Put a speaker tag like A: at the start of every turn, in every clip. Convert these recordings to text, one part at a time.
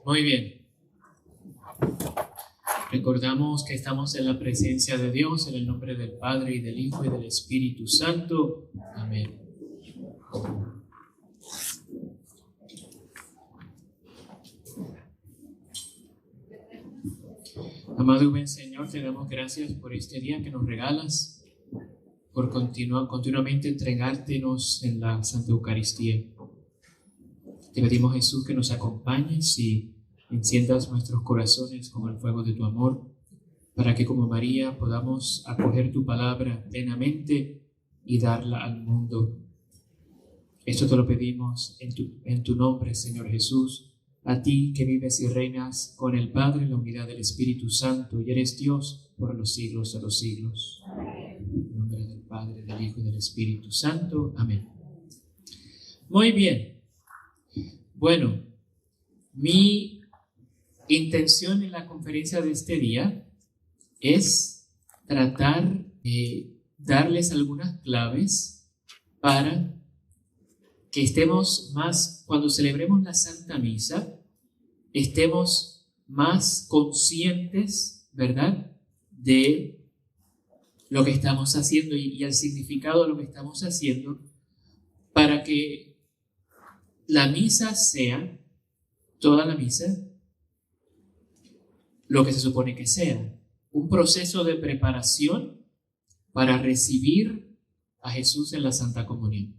A: Muy bien. Recordamos que estamos en la presencia de Dios, en el nombre del Padre, y del Hijo, y del Espíritu Santo. Amén. Amado y buen Señor, te damos gracias por este día que nos regalas, por continuamente entregártenos en la Santa Eucaristía. Te pedimos, Jesús, que nos acompañes y enciendas nuestros corazones con el fuego de tu amor, para que como María podamos acoger tu palabra plenamente y darla al mundo. Esto te lo pedimos en tu nombre, Señor Jesús, a ti que vives y reinas con el Padre en la unidad del Espíritu Santo y eres Dios por los siglos de los siglos. En nombre del Padre, del Hijo y del Espíritu Santo. Amén. Muy bien. Bueno, mi intención en la conferencia de este día es tratar de darles algunas claves para que estemos más, cuando celebremos la Santa Misa, estemos más conscientes, ¿verdad?, de lo que estamos haciendo y el significado de lo que estamos haciendo, para que la misa sea, toda la misa, lo que se supone que sea, un proceso de preparación para recibir a Jesús en la Santa Comunión.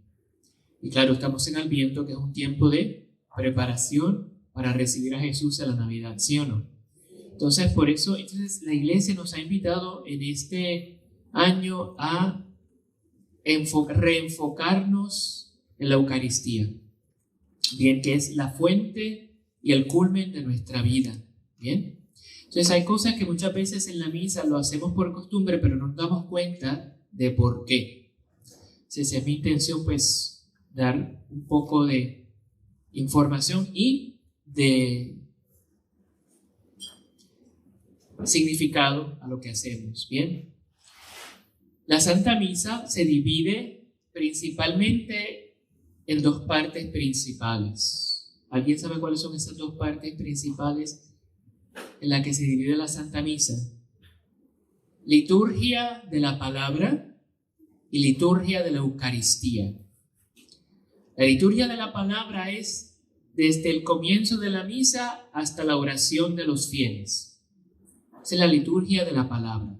A: Y claro, estamos en Adviento, que es un tiempo de preparación para recibir a Jesús en la Navidad, ¿sí o no? Entonces, por eso, la Iglesia nos ha invitado en este año a reenfocarnos en la Eucaristía, bien, que es la fuente y el culmen de nuestra vida, ¿bien? Entonces, hay cosas que muchas veces en la misa lo hacemos por costumbre, pero no nos damos cuenta de por qué. Entonces, es mi intención, pues, dar un poco de información y de significado a lo que hacemos, ¿bien? La Santa Misa se divide principalmente en dos partes principales. ¿Alguien sabe cuáles son esas dos partes principales en las que se divide la Santa Misa? Liturgia de la palabra y liturgia de la Eucaristía. La liturgia de la palabra es desde el comienzo de la misa hasta la oración de los fieles. Esa es la liturgia de la palabra.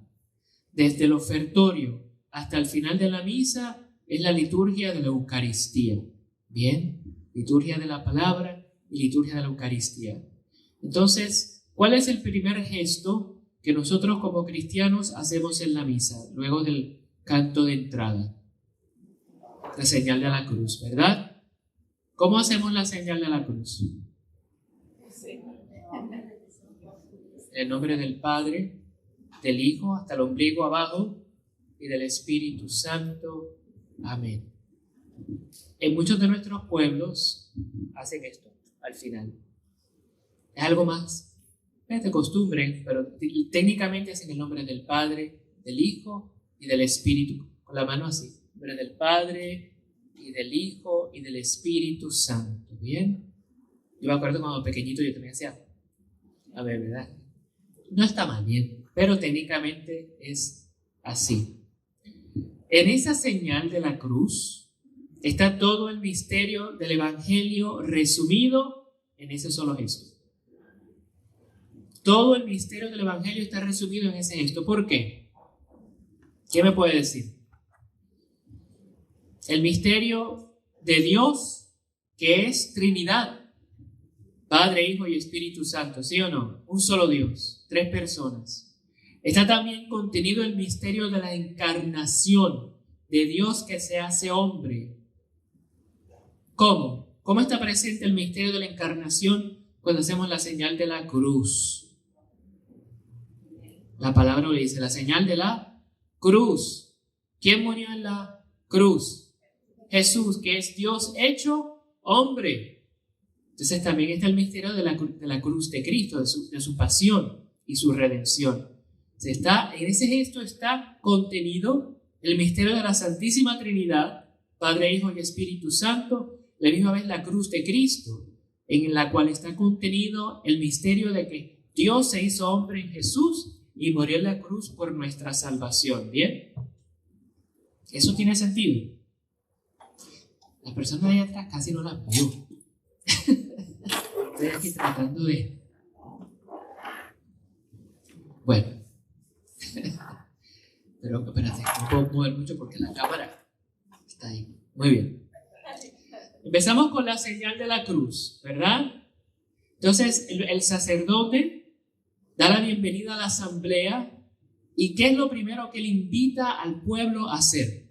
A: Desde el ofertorio hasta el final de la misa es la liturgia de la Eucaristía. Bien, liturgia de la palabra y liturgia de la Eucaristía. Entonces, ¿cuál es el primer gesto que nosotros como cristianos hacemos en la misa, luego del canto de entrada? La señal de la cruz, ¿verdad? ¿Cómo hacemos la señal de la cruz? En el nombre del Padre, del Hijo, hasta el ombligo abajo, y del Espíritu Santo. Amén. En muchos de nuestros pueblos hacen esto al final. Es algo más, es de costumbre, pero técnicamente es en el nombre del Padre, del Hijo y del Espíritu, con la mano así. En nombre del Padre y del Hijo y del Espíritu Santo. ¿Bien? Yo me acuerdo cuando pequeñito yo también hacía, a ver, ¿verdad? No está mal, bien, pero técnicamente es así. En esa señal de la cruz está todo el misterio del Evangelio resumido en ese solo gesto. Todo el misterio del Evangelio está resumido en ese gesto. ¿Por qué? ¿Qué me puede decir? El misterio de Dios, que es Trinidad, Padre, Hijo y Espíritu Santo, ¿sí o no? Un solo Dios, tres personas. Está también contenido el misterio de la encarnación de Dios que se hace hombre. ¿Cómo? ¿Cómo está presente el misterio de la encarnación cuando hacemos la señal de la cruz? La palabra le dice, la señal de la cruz. ¿Quién murió en la cruz? Jesús, que es Dios hecho hombre. Entonces también está el misterio de la cruz de Cristo, de su pasión y su redención. En ese gesto está contenido el misterio de la Santísima Trinidad, Padre, Hijo y Espíritu Santo, la misma vez la cruz de Cristo. en la cual está contenido el misterio de que Dios se hizo hombre en Jesús y murió en la cruz por nuestra salvación. ¿Bien? ¿Eso tiene sentido? La persona de allá atrás casi no la vio. Estoy aquí tratando de... Bueno. Pero espérate, no puedo mover mucho porque la cámara está ahí. Muy bien. Empezamos con la señal de la cruz, ¿verdad? Entonces, el sacerdote da la bienvenida a la asamblea. ¿Y qué es lo primero que le invita al pueblo a hacer?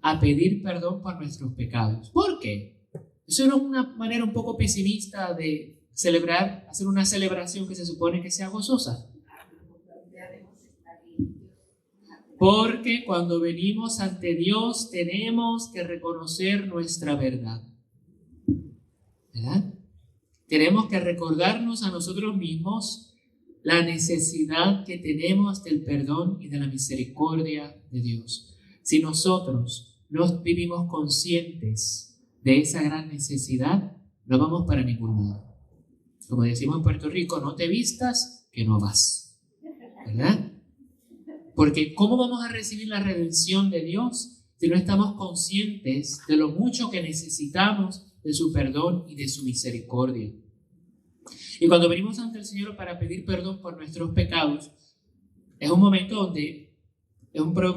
A: A pedir perdón por nuestros pecados. ¿Por qué? Eso era una manera un poco pesimista de celebrar, hacer una celebración que se supone que sea gozosa. Porque cuando venimos ante Dios tenemos que reconocer nuestra verdad. ¿Verdad? Tenemos que recordarnos a nosotros mismos la necesidad que tenemos del perdón y de la misericordia de Dios. Si nosotros no vivimos conscientes de esa gran necesidad, no vamos para ningún lado. Como decimos en Puerto Rico, no te vistas, que no vas. ¿Verdad? Porque ¿cómo vamos a recibir la redención de Dios si no estamos conscientes de lo mucho que necesitamos de su perdón y de su misericordia? Y cuando venimos ante el Señor para pedir perdón por nuestros pecados, es un momento donde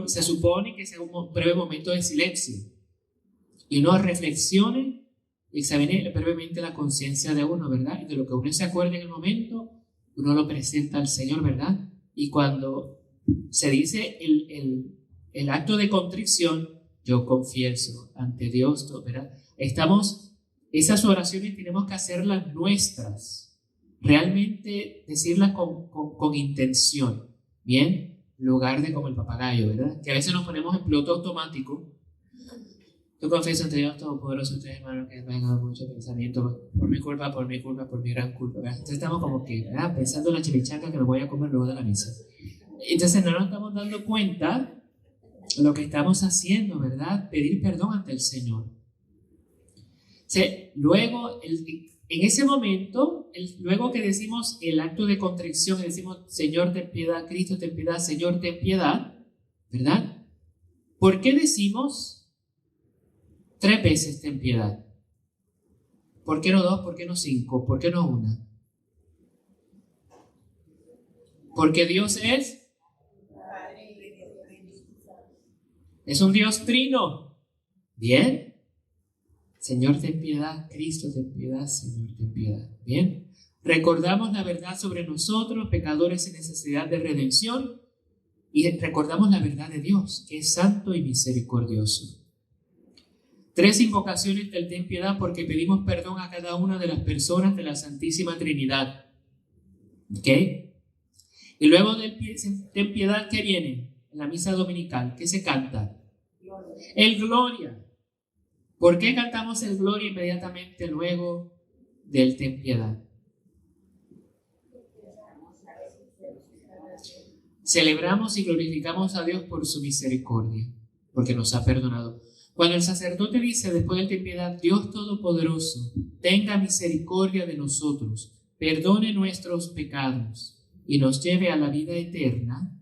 A: se supone que sea un breve momento de silencio. Y uno reflexione y examine brevemente la conciencia de uno, ¿verdad? Y de lo que uno se acuerde en el momento, uno lo presenta al Señor, ¿verdad? Y cuando se dice el acto de contrición, yo confieso ante Dios, ¿verdad? Esas oraciones tenemos que hacerlas nuestras. Realmente decirlas con intención, ¿bien? En lugar de como el papagayo, ¿verdad? Que a veces nos ponemos en piloto automático. Yo confieso ante Dios Todopoderoso, ustedes hermanos, que me han dado mucho pensamiento por mi culpa, por mi gran culpa, ¿verdad? Entonces estamos como que, ¿verdad? Pensando en la chimichanga que me voy a comer luego de la misa. Entonces no nos estamos dando cuenta de lo que estamos haciendo, ¿verdad? Pedir perdón ante el Señor. Luego, en ese momento, luego que decimos el acto de contrición, decimos, Señor, ten piedad, Cristo, ten piedad, Señor, ten piedad, ¿verdad? ¿Por qué decimos 3 veces ten piedad? ¿Por qué no 2? ¿Por qué no 5? ¿Por qué no 1? Porque Dios es un Dios trino. ¿Bien? Señor, ten piedad. Cristo, ten piedad. Señor, ten piedad. ¿Bien? Recordamos la verdad sobre nosotros, pecadores en necesidad de redención, y recordamos la verdad de Dios, que es santo y misericordioso. 3 invocaciones del ten piedad porque pedimos perdón a cada una de las personas de la Santísima Trinidad. ¿Ok? Y luego del ten piedad, ¿qué viene? En la misa dominical, ¿qué se canta? El Gloria. ¿Por qué cantamos el Gloria inmediatamente luego del ten piedad? Celebramos y glorificamos a Dios por su misericordia, porque nos ha perdonado. Cuando el sacerdote dice después del ten piedad, Dios Todopoderoso, tenga misericordia de nosotros, perdone nuestros pecados y nos lleve a la vida eterna,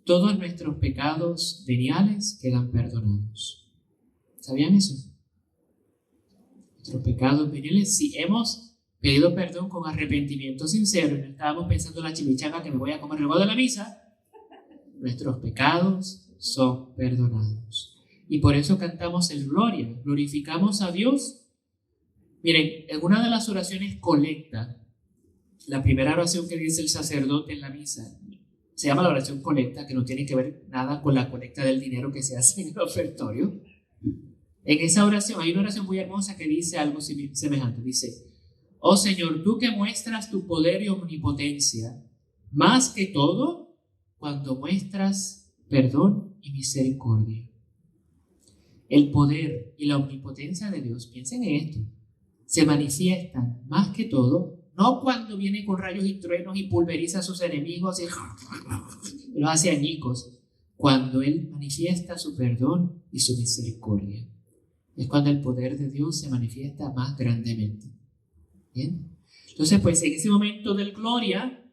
A: todos nuestros pecados veniales quedan perdonados. ¿Sabían eso? Nuestros pecados veniales, si hemos pedido perdón con arrepentimiento sincero y no estábamos pensando en la chimichanga que me voy a comer luego de la misa, nuestros pecados son perdonados. Y por eso cantamos el Gloria, glorificamos a Dios. Miren, en una de las oraciones colecta, la primera oración que dice el sacerdote en la misa, se llama la oración colecta, que no tiene que ver nada con la colecta del dinero que se hace en el ofertorio. En esa oración, hay una oración muy hermosa que dice algo semejante. Dice, oh Señor, tú que muestras tu poder y omnipotencia, más que todo, cuando muestras perdón y misericordia. El poder y la omnipotencia de Dios, piensen en esto, se manifiestan más que todo, no cuando viene con rayos y truenos y pulveriza a sus enemigos y los hace añicos, cuando Él manifiesta su perdón y su misericordia. es cuando el poder de Dios se manifiesta más grandemente. ¿Bien? Entonces, pues en ese momento del gloria,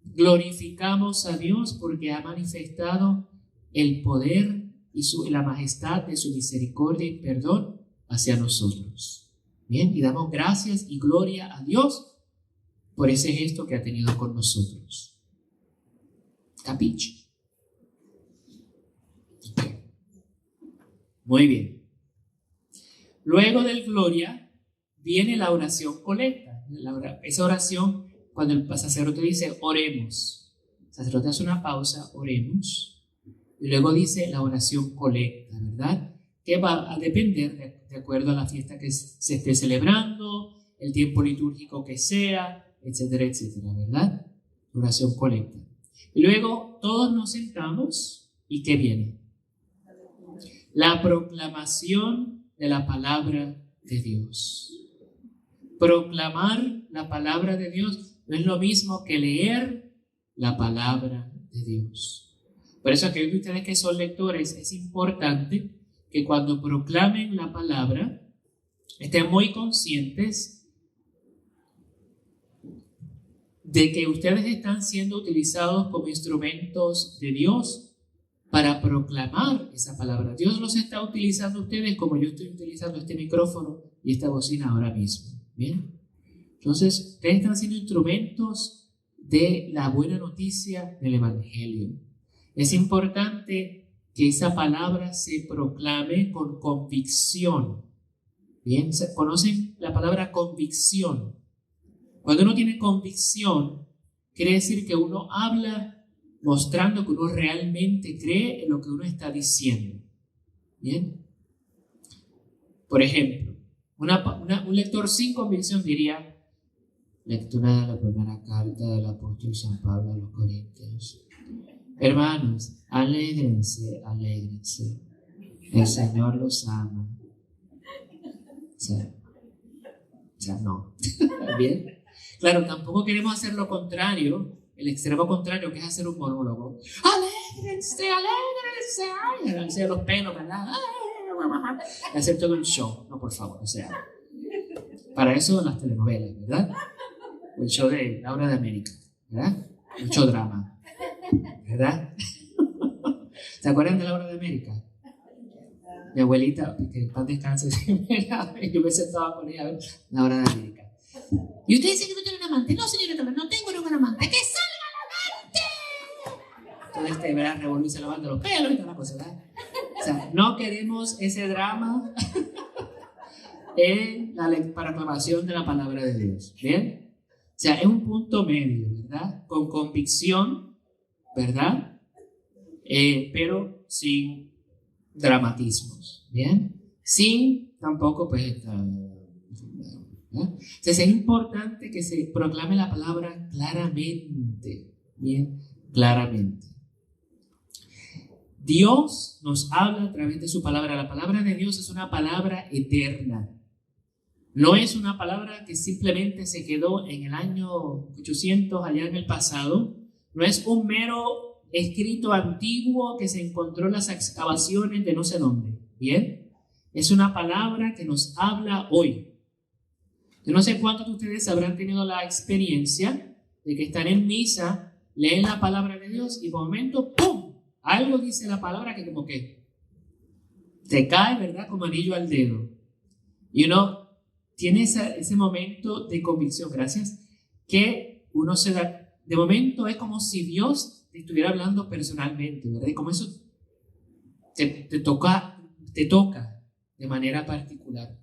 A: glorificamos a Dios porque ha manifestado el poder y la majestad de su misericordia y perdón hacia nosotros. Bien, y damos gracias y gloria a Dios por ese gesto que ha tenido con nosotros. ¿Capiche? Okay. Muy bien. Luego del gloria viene la oración colecta. Esa oración, cuando el sacerdote dice oremos, el sacerdote hace una pausa, oremos, y luego dice la oración colecta, ¿verdad? Que va a depender de acuerdo a la fiesta que se esté celebrando, el tiempo litúrgico que sea, etcétera, etcétera, ¿verdad? Oración colecta. Y luego todos nos sentamos, ¿y qué viene? La proclamación de la palabra de Dios. Proclamar la palabra de Dios no es lo mismo que leer la palabra de Dios. Por eso, aquellos de ustedes que son lectores, es importante que cuando proclamen la palabra estén muy conscientes de que ustedes están siendo utilizados como instrumentos de Dios para proclamar esa palabra. Dios los está utilizando a ustedes como yo estoy utilizando este micrófono y esta bocina ahora mismo. ¿Bien? Entonces, ustedes están siendo instrumentos de la buena noticia del Evangelio. Es importante que esa palabra se proclame con convicción. ¿Bien? ¿Conocen la palabra convicción? Cuando uno tiene convicción, quiere decir que uno habla mostrando que uno realmente cree en lo que uno está diciendo. ¿Bien? Por ejemplo, un lector sin convicción diría, lectura de la primera carta del apóstol San Pablo a los Corintios. Hermanos, alégrense, alégrense. El Señor los ama. O sea, no. ¿Bien? Claro, tampoco queremos hacer lo contrario, el extremo contrario, que es hacer un monólogo. Alégrense, alégrense. Alégrense los pelos, ¿verdad? Y hacer todo un show. No, por favor, o sea. Para eso las telenovelas, ¿verdad? El show de Laura de América, ¿verdad? Mucho drama, ¿verdad? ¿Se acuerdan de Laura de América? Mi abuelita, que en paz descanse, yo me sentaba con ella a ver Laura de América. Y usted dice que no tiene un amante. No, señorita, no tengo ningún amante. ¡Que salga el amante! Entonces, ¿verdad? Revoluciona lavando los pelos y toda la cosa, ¿verdad? O sea, no queremos ese drama en la proclamación de la palabra de Dios. ¿Bien? O sea, es un punto medio, ¿verdad? Con convicción, ¿verdad? Pero sin dramatismos. ¿Bien? Sin tampoco, pues, entonces es importante que se proclame la palabra claramente, bien, claramente. Dios nos habla a través de su palabra. La palabra de Dios es una palabra eterna. No es una palabra que simplemente se quedó en el año 800 allá en el pasado. No es un mero escrito antiguo que se encontró en las excavaciones de no sé dónde. Bien, es una palabra que nos habla hoy. Yo no sé cuántos de ustedes habrán tenido la experiencia de que están en misa, leen la palabra de Dios y por un momento, ¡pum!, algo dice la palabra que como que te cae, ¿verdad?, como anillo al dedo. Y uno tiene ese momento de convicción, gracias, que uno se da, de momento es como si Dios te estuviera hablando personalmente, ¿verdad? Y como eso te toca de manera particular.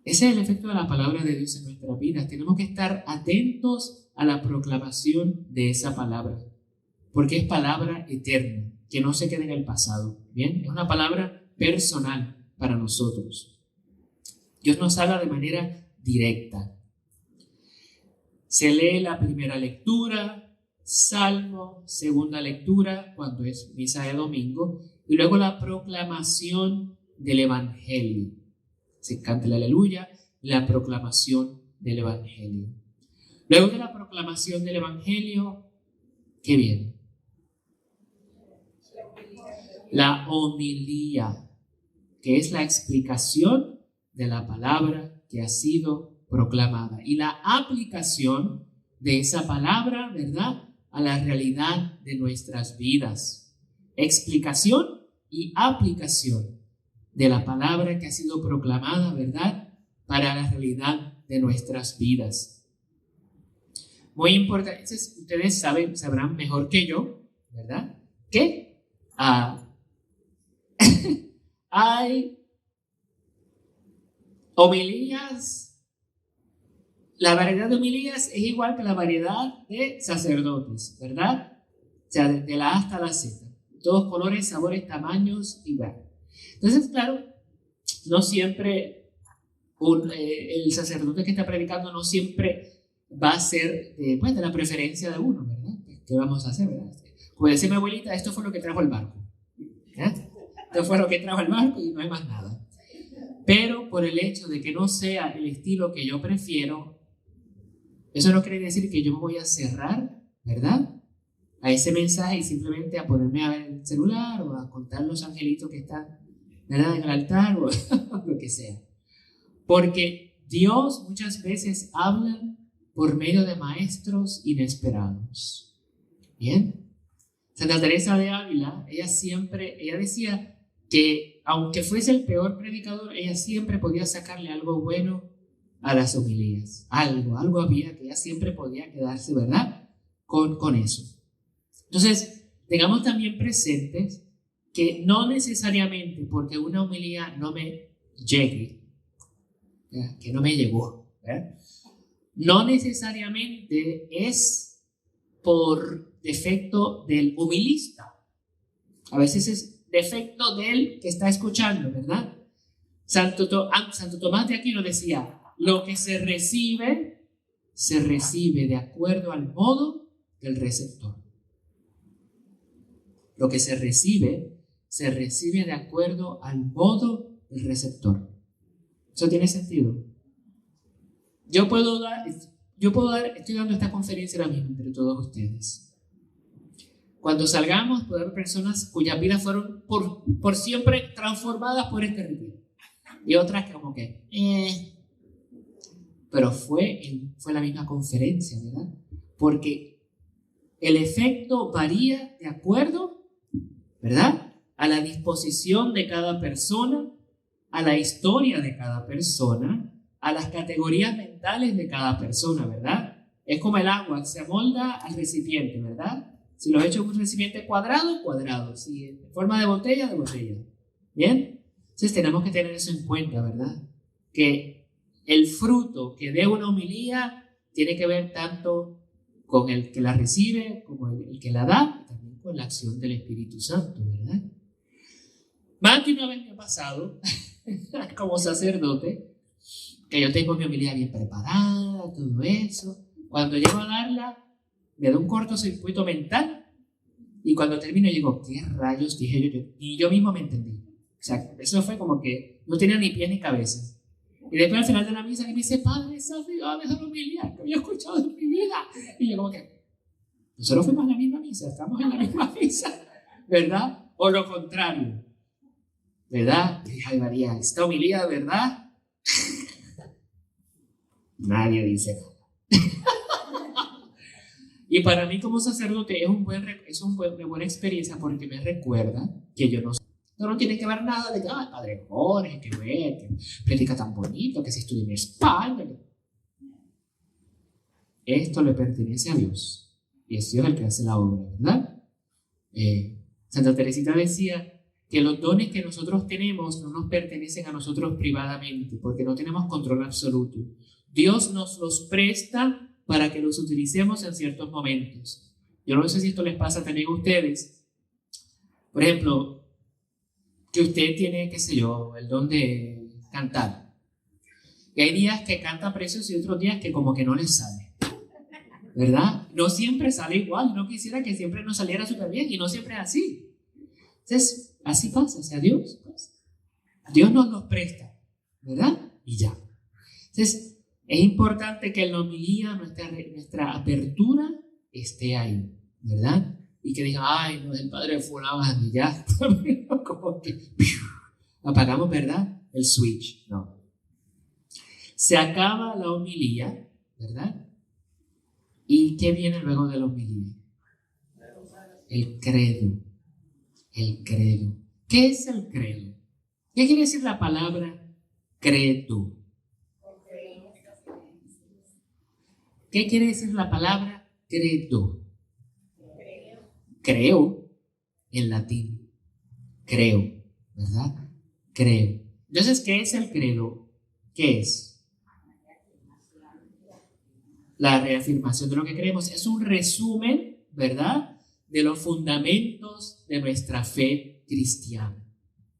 A: Ese es el efecto de la palabra de Dios en nuestras vidas. Tenemos que estar atentos a la proclamación de esa palabra, porque es palabra eterna, que no se queda en el pasado. Bien, es una palabra personal para nosotros. Dios nos habla de manera directa. Se lee la primera lectura, salmo, segunda lectura, cuando es misa de domingo, y luego la proclamación del Evangelio. Se canta el aleluya, la proclamación del Evangelio. Luego de la proclamación del Evangelio, ¿qué viene? La homilía. que es la explicación de la palabra que ha sido proclamada y la aplicación de esa palabra, ¿verdad?, a la realidad de nuestras vidas. Explicación y aplicación de la palabra que ha sido proclamada, ¿verdad?, para la realidad de nuestras vidas. Muy importante, ustedes sabrán mejor que yo, ¿verdad?, que hay homilías. La variedad de homilías es igual que la variedad de sacerdotes, ¿verdad? O sea, de la A hasta la Z. Todos colores, sabores, tamaños y bueno. Entonces, claro, no siempre el sacerdote que está predicando no siempre va a ser de la preferencia de uno, ¿verdad? ¿Qué vamos a hacer, verdad? Como decía mi abuelita, esto fue lo que trajo el barco. Esto fue lo que trajo el barco y no hay más nada. Pero por el hecho de que no sea el estilo que yo prefiero, eso no quiere decir que yo me voy a cerrar, ¿verdad?, a ese mensaje y simplemente a ponerme a ver el celular o a contar los angelitos que están, ¿verdad?, en el altar o lo que sea. Porque Dios muchas veces habla por medio de maestros inesperados. ¿Bien? Santa Teresa de Ávila, ella decía que aunque fuese el peor predicador, ella siempre podía sacarle algo bueno a las homilías. Algo había que ella siempre podía quedarse, ¿verdad?, con eso. Entonces, tengamos también presentes que no necesariamente porque una homilía no me llegue, ¿verdad?, que no me llegó, ¿verdad?, no necesariamente es por defecto del homilista. A veces es defecto del que está escuchando, ¿verdad? Santo Tomás de Aquino decía, lo que se recibe de acuerdo al modo del receptor. Lo que se recibe de acuerdo al modo del receptor. ¿Eso tiene sentido? Estoy dando esta conferencia ahora mismo entre todos ustedes. Cuando salgamos, puede haber personas cuyas vidas fueron por siempre transformadas por este retiro. Y otras que como que, pero fue la misma conferencia, ¿verdad? Porque el efecto varía de acuerdo, ¿verdad?, a la disposición de cada persona, a la historia de cada persona, a las categorías mentales de cada persona, ¿verdad? Es como el agua, se amolda al recipiente, ¿verdad? Si lo he hecho en un recipiente cuadrado, cuadrado. Si en forma de botella, de botella. ¿Bien? Entonces tenemos que tener eso en cuenta, ¿verdad? Que el fruto que dé una homilía tiene que ver tanto con el que la recibe como el que la da, y también con la acción del Espíritu Santo, ¿verdad? Más de una vez me ha pasado, como sacerdote, que yo tengo mi homilía bien preparada, todo eso. Cuando llego a darla, me da un cortocircuito mental y cuando termino digo, ¿qué rayos dije yo? Y yo mismo me entendí. O sea, eso fue como que no tenía ni pies ni cabeza. Y después al final de la misa me dice, padre, esa fue la mejor homilía que había escuchado en mi vida. Y yo como que, nosotros fuimos a la misma misa, estamos en la misma misa, ¿verdad? O lo contrario, ¿verdad? Y dije, ay María, esta homilía, ¿verdad? Nadie dice nada. Y para mí como sacerdote es una buena experiencia porque me recuerda que yo no tiene que ver nada de que, padre Jorge, que ve, que predica tan bonito, que se estudia en España. Esto le pertenece a Dios y es Dios el que hace la obra, ¿verdad? Santa Teresita decía que los dones que nosotros tenemos no nos pertenecen a nosotros privadamente porque no tenemos control absoluto. Dios nos los presta para que los utilicemos en ciertos momentos. Yo no sé si esto les pasa también a ustedes. Por ejemplo, que usted tiene, qué sé yo, el don de cantar. Y hay días que canta precioso y otros días que como que no les sale. ¿Verdad? No siempre sale igual. No quisiera que siempre nos saliera súper bien y no siempre es así. Entonces, así pasa. O sea, Dios nos los presta. ¿Verdad? Y ya. Entonces, es importante que en la homilía nuestra apertura esté ahí, ¿verdad? Y que digan, ay, no es el padre fulano, y ya, como que apagamos, ¿verdad?, el switch. No. Se acaba la homilía, ¿verdad? ¿Y qué viene luego de la homilía? El credo. El credo. ¿Qué es el credo? ¿Qué quiere decir la palabra credo? ¿Qué quiere decir la palabra credo? Creo en latín. Creo, ¿verdad? Creo. Entonces, ¿qué es el credo? ¿Qué es? La reafirmación de lo que creemos. Es un resumen, ¿verdad?, de los fundamentos de nuestra fe cristiana,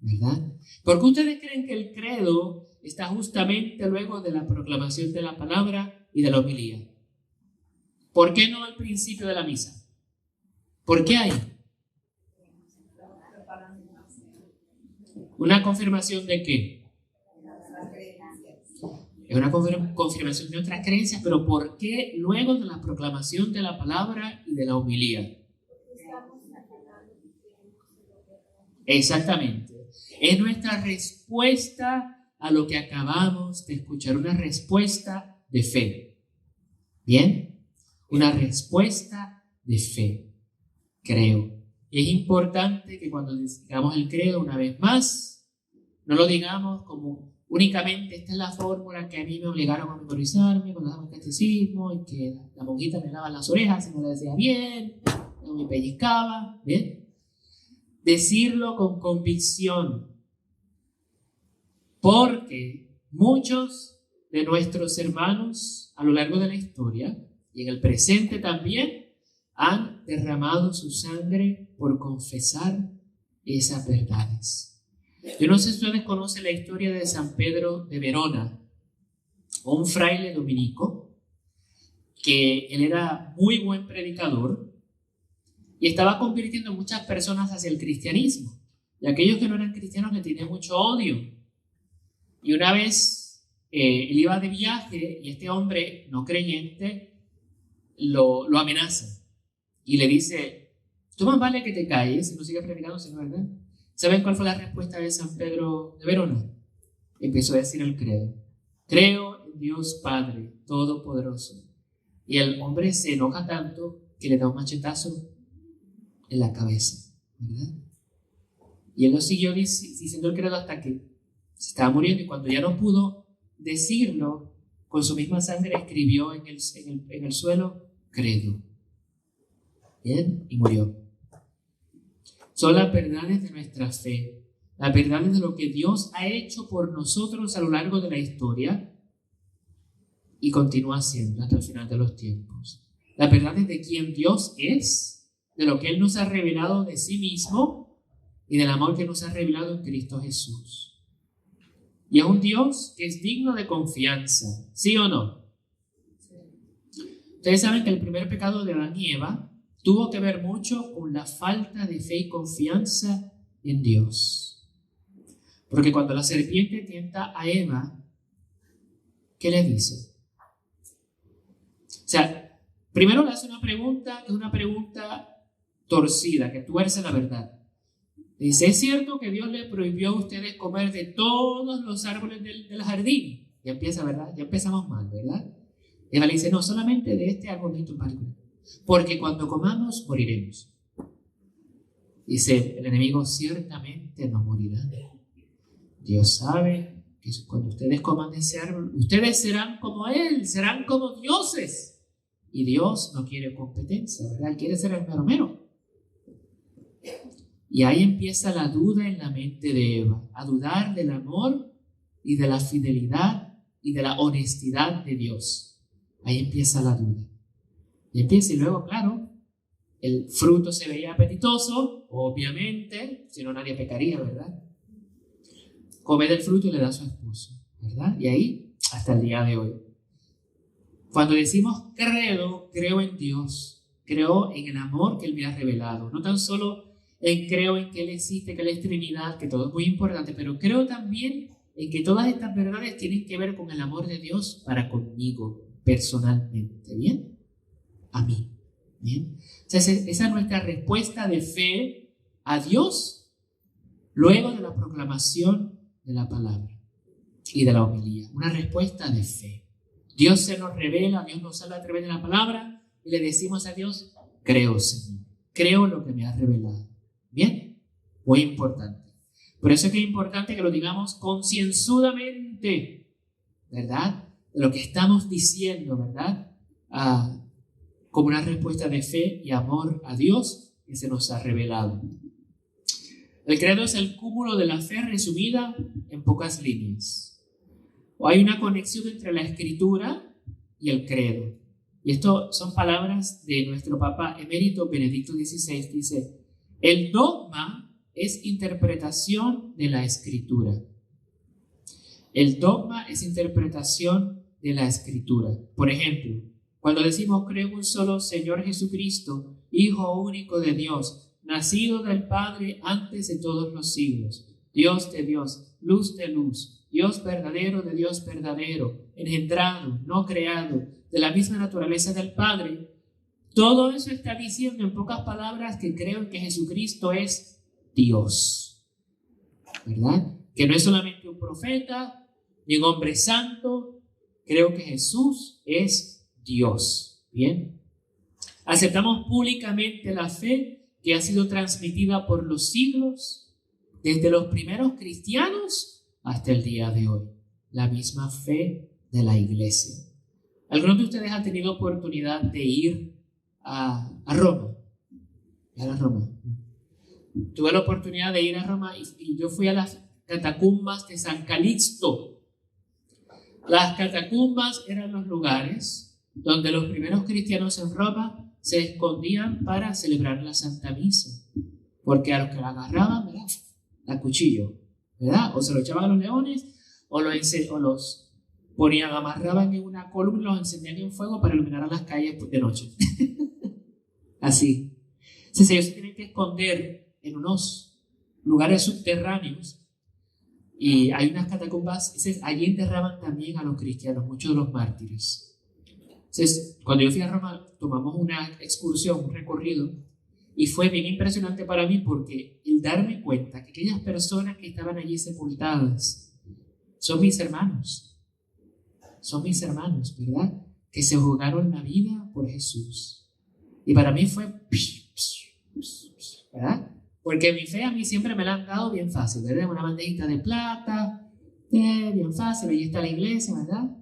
A: ¿verdad? ¿Por qué ustedes creen que el credo está justamente luego de la proclamación de la palabra y de la homilía? ¿Por qué no al principio de la misa? ¿Por qué hay? ¿Una confirmación de qué? Es una confirmación de nuestras creencias, pero ¿por qué luego de la proclamación de la palabra y de la homilía? Exactamente. Es nuestra respuesta a lo que acabamos de escuchar, una respuesta de fe. ¿Bien? Una respuesta de fe, creo. Y es importante que cuando digamos el credo una vez más, no lo digamos como únicamente esta es la fórmula que a mí me obligaron a memorizarme cuando daba el catecismo y que la monjita me daba las orejas y no la decía bien, no me pellizcaba, ¿bien? Decirlo con convicción, porque muchos de nuestros hermanos a lo largo de la historia y en el presente también han derramado su sangre por confesar esas verdades. Yo no sé si ustedes conocen la historia de San Pedro de Verona, un fraile dominico, que él era muy buen predicador y estaba convirtiendo muchas personas hacia el cristianismo. Y aquellos que no eran cristianos le tenían mucho odio. Y una vez él iba de viaje y este hombre no creyente lo amenaza y le dice: tú más vale que te calles y no sigas predicando, sino verdad. ¿Saben cuál fue la respuesta de San Pedro de Verona? Empezó a decir el credo. Creo en Dios Padre Todopoderoso. Y el hombre se enoja tanto que le da un machetazo en la cabeza, ¿verdad? Y él lo siguió diciendo el credo hasta que se estaba muriendo, y cuando ya no pudo decirlo, con su misma sangre escribió en el suelo credo. Bien, y murió. Son las verdades de nuestra fe, las verdades de lo que Dios ha hecho por nosotros a lo largo de la historia y continúa haciendo hasta el final de los tiempos. Las verdades de quién Dios es, de lo que Él nos ha revelado de sí mismo y del amor que nos ha revelado en Cristo Jesús. Y es un Dios que es digno de confianza, ¿sí o no? Ustedes saben que el primer pecado de Adán y Eva tuvo que ver mucho con la falta de fe y confianza en Dios. Porque cuando la serpiente tienta a Eva, ¿qué le dice? O sea, primero le hace una pregunta, que es una pregunta torcida, que tuerce la verdad. Le dice: ¿es cierto que Dios le prohibió a ustedes comer de todos los árboles del jardín? Ya empieza, ¿verdad? Ya empezamos mal, ¿verdad? Eva le dice: no, solamente de este arbolito en particular, porque cuando comamos moriremos. Dice el enemigo: ciertamente no morirán. Dios sabe que cuando ustedes coman de ese árbol, ustedes serán como Él, serán como dioses. Y Dios no quiere competencia, ¿verdad? Él quiere ser el mero mero. Y ahí empieza la duda en la mente de Eva, a dudar del amor y de la fidelidad y de la honestidad de Dios. Ahí empieza la duda. Y empieza, y luego, claro, el fruto se veía apetitoso, obviamente, si no nadie pecaría, ¿verdad? Come del fruto y le da a su esposo, ¿verdad? Y ahí, hasta el día de hoy. Cuando decimos credo, creo en Dios, creo en el amor que Él me ha revelado, no tan solo creo en que Él existe, que Él es Trinidad, que todo es muy importante, pero creo también en que todas estas verdades tienen que ver con el amor de Dios para conmigo, personalmente, ¿bien? A mí, ¿bien? Entonces, esa es nuestra respuesta de fe a Dios, luego de la proclamación de la palabra y de la homilía. Una respuesta de fe. Dios se nos revela, Dios nos habla a través de la palabra y le decimos a Dios, creo, Señor, creo lo que me has revelado. Bien, muy importante. Por eso es que es importante que lo digamos concienzudamente, ¿verdad? De lo que estamos diciendo, ¿verdad? Como una respuesta de fe y amor a Dios que se nos ha revelado. El credo es el cúmulo de la fe resumida en pocas líneas. O hay una conexión entre la escritura y el credo. Y esto son palabras de nuestro Papa Emérito Benedicto XVI. Dice, el dogma es interpretación de la escritura. El dogma es interpretación de la escritura. Por ejemplo, cuando decimos creo en un solo Señor Jesucristo, Hijo único de Dios, nacido del Padre antes de todos los siglos, Dios de Dios, luz de luz, Dios verdadero de Dios verdadero, engendrado, no creado, de la misma naturaleza del Padre, todo eso está diciendo en pocas palabras que creo que Jesucristo es Dios, ¿verdad? Que no es solamente un profeta, ni un hombre santo, creo que Jesús es Dios, ¿bien? Aceptamos públicamente la fe que ha sido transmitida por los siglos, desde los primeros cristianos hasta el día de hoy, la misma fe de la Iglesia. ¿Algunos de ustedes han tenido oportunidad de ir a Roma? A Roma. Tuve la oportunidad de ir a Roma y yo fui a las catacumbas de San Calixto. Las catacumbas eran los lugares donde los primeros cristianos en Roma se escondían para celebrar la Santa Misa. Porque a los que la agarraban, ¿verdad? A cuchillo, ¿verdad? O se lo echaban a los leones o los ponían, amarraban en una columna y los encendían en fuego para iluminar las calles de noche. Así. Entonces ellos se tienen que esconder en unos lugares subterráneos y hay unas catacumbas. Allí enterraban también a los cristianos, muchos de los mártires. Entonces, cuando yo fui a Roma, tomamos una excursión, un recorrido, y fue bien impresionante para mí porque el darme cuenta que aquellas personas que estaban allí sepultadas son mis hermanos, ¿verdad? Que se jugaron la vida por Jesús. Y para mí fue, ¿verdad? Porque mi fe a mí siempre me la han dado bien fácil, ¿verdad? Una bandejita de plata, bien fácil, ahí está la iglesia, ¿verdad?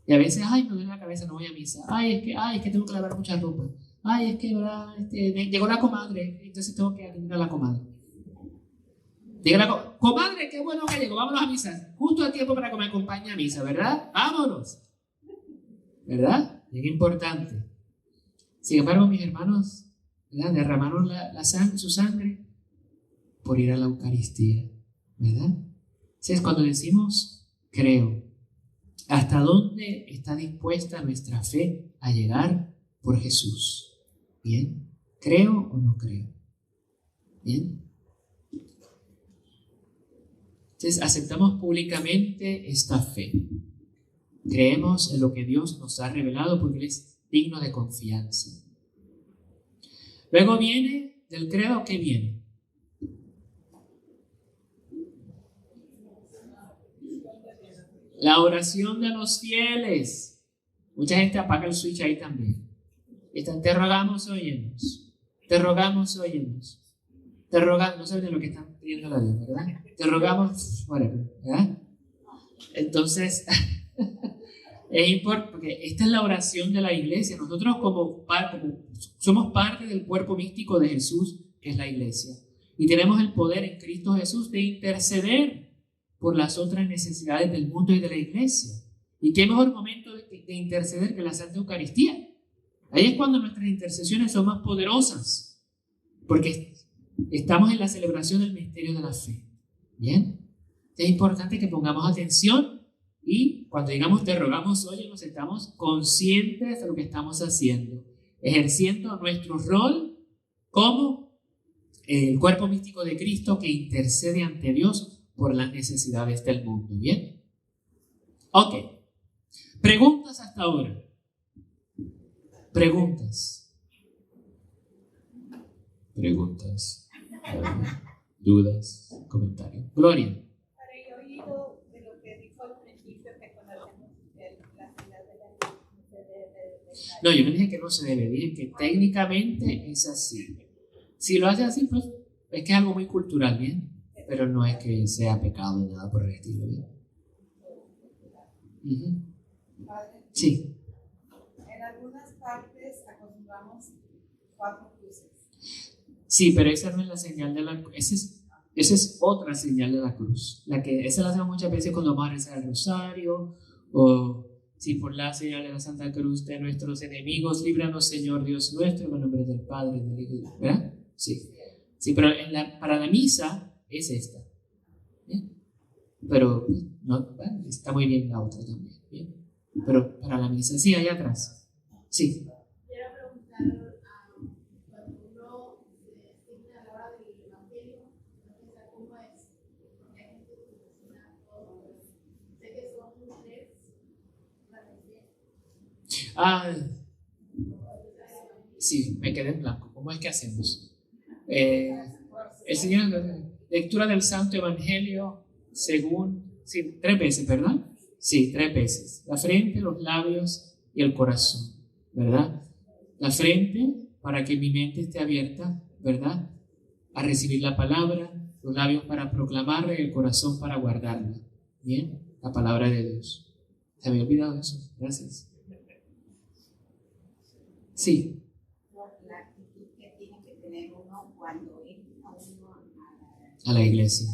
A: Y a veces, ay, me duele la cabeza, no voy a misa. Ay, es que tengo que lavar mucha ropa. Ay, es que, ¿verdad? Llegó la comadre, entonces tengo que atender a la comadre. Llega la comadre, qué bueno que llegó, vámonos a misa. Justo a tiempo para que me acompañe a misa, ¿verdad? Vámonos. ¿Verdad? Bien importante. Sin embargo, mis hermanos, ¿verdad? Derramaron su sangre por ir a la Eucaristía, ¿verdad? Entonces, cuando decimos creo, ¿hasta dónde está dispuesta nuestra fe a llegar por Jesús? ¿Bien? ¿Creo o no creo? ¿Bien? Entonces, aceptamos públicamente esta fe. Creemos en lo que Dios nos ha revelado porque Él es digno de confianza. Luego viene del credo, ¿qué viene? La oración de los fieles. Mucha gente apaga el switch ahí también. Te rogamos, óyenos. Te rogamos, óyenos. Te rogamos, no saben de lo que están pidiendo a Dios, ¿verdad? Te rogamos, ¿verdad? Entonces, es importante porque esta es la oración de la iglesia. Nosotros como somos parte del cuerpo místico de Jesús, que es la iglesia. Y tenemos el poder en Cristo Jesús de interceder por las otras necesidades del mundo y de la iglesia. ¿Y qué mejor momento de interceder que la Santa Eucaristía? Ahí es cuando nuestras intercesiones son más poderosas, porque estamos en la celebración del misterio de la fe. ¿Bien? Es importante que pongamos atención y cuando digamos te rogamos, oye, nos estamos conscientes de lo que estamos haciendo, ejerciendo nuestro rol como el cuerpo místico de Cristo que intercede ante Dios por las necesidades del mundo. ¿Bien? Ok. Preguntas hasta ahora. Preguntas. dudas, comentarios. Gloria.
B: He oído de lo que dijo al principio que conocemos la señal de la cruz no se debe.
A: No, yo no dije que no se debe, dije que técnicamente es así. Si lo hace así, pues es que es algo muy cultural, ¿bien? Pero no es que sea pecado ni nada por el estilo, ¿bien? Sí.
B: En algunas partes acostumbramos 4 cruces.
A: Sí, pero esa no es la señal de la cruz. Esa es otra señal de la cruz. Esa la hacemos muchas veces cuando vamos a rezar el rosario, o si por la señal de la Santa Cruz de nuestros enemigos, líbranos, Señor Dios nuestro, en el nombre del Padre, del Hijo, ¿verdad? Sí. Sí, pero para la misa es esta. ¿Bien? Pero no, bueno, está muy bien la otra también. ¿Bien? Pero para la misa, sí, allá atrás. Sí.
C: Quiero preguntar, cuando uno se asigna a la hora del Evangelio, no piensa cómo es, porque hay gente que se asigna todo, sé que son 3,
A: Sí, me quedé en blanco. ¿Cómo es que hacemos? El Señor, lectura del Santo Evangelio según, sí, 3 veces, ¿verdad? Sí, 3 veces. La frente, los labios y el corazón, ¿verdad? La frente para que mi mente esté abierta, ¿verdad? A recibir la palabra, los labios para proclamarla y el corazón para guardarla. Bien, la palabra de Dios. Se me había olvidado eso. Gracias. Sí.
B: La actitud que tiene que tener uno cuando entra uno
A: A la iglesia.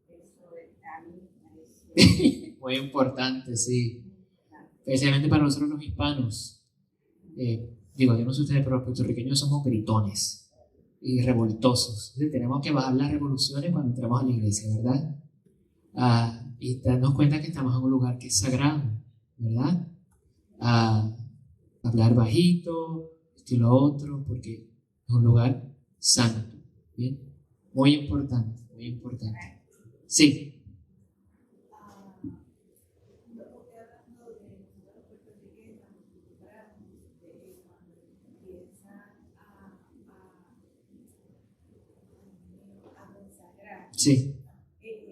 B: Eso a mí me parece
A: Muy importante, sí. Especialmente para nosotros los hispanos. Yo no sé ustedes, pero los puertorriqueños somos gritones y revoltosos. Entonces, tenemos que bajar las revoluciones cuando entramos a la iglesia, ¿verdad? Y darnos cuenta que estamos en un lugar que es sagrado, ¿verdad? Hablar bajito, esto y lo otro, porque es un lugar santo. ¿Bien? Muy importante, muy importante. Sí. Sí.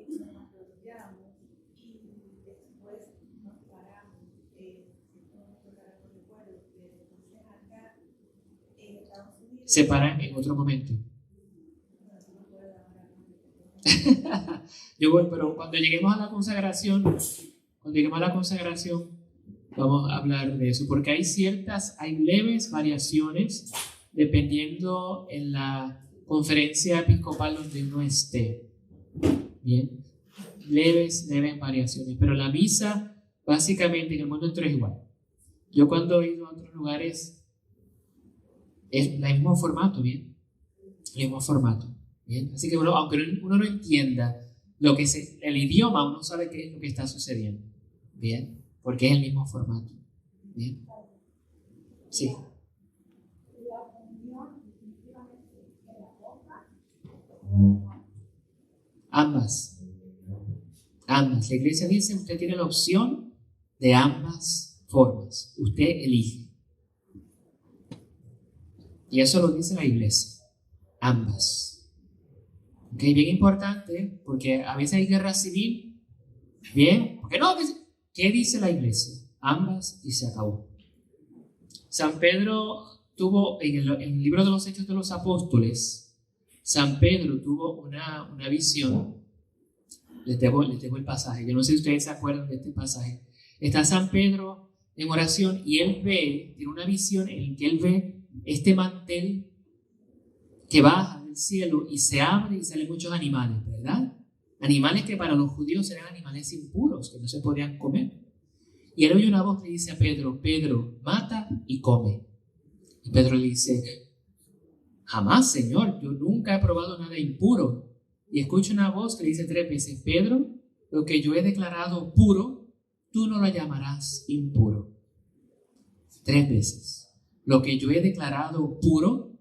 B: Nos arrodillamos y después nos paramos,
A: Se paran en otro momento. Pero cuando lleguemos a la consagración, vamos a hablar de eso, porque hay leves variaciones dependiendo en la conferencia episcopal donde uno esté. Bien, leves variaciones, pero la misa básicamente en el mundo entero es igual. Yo cuando he ido a otros lugares es el mismo formato, bien, el mismo formato, bien. Así que aunque uno no entienda el idioma, uno sabe qué es lo que está sucediendo, bien, porque es el mismo formato, bien. Sí. Ambas. La iglesia dice, usted tiene la opción de ambas formas. Usted elige. Y eso lo dice la iglesia. Ambas. Ok, bien importante, porque a veces hay guerra civil. Bien, porque no, ¿qué dice la iglesia? Ambas y se acabó. San Pedro tuvo, en el libro de los Hechos de los Apóstoles, San Pedro tuvo una visión. Les debo el pasaje. Yo no sé si ustedes se acuerdan de este pasaje. Está San Pedro en oración y él tiene una visión en la que él ve este mantel que baja del cielo y se abre y salen muchos animales, ¿verdad? Animales que para los judíos eran animales impuros, que no se podían comer. Y él oye una voz que dice a Pedro, Pedro, mata y come. Y Pedro le dice, jamás, Señor, yo nunca he probado nada impuro. Y escucha una voz que le dice 3 veces, Pedro, lo que yo he declarado puro, tú no lo llamarás impuro. 3 veces. Lo que yo he declarado puro,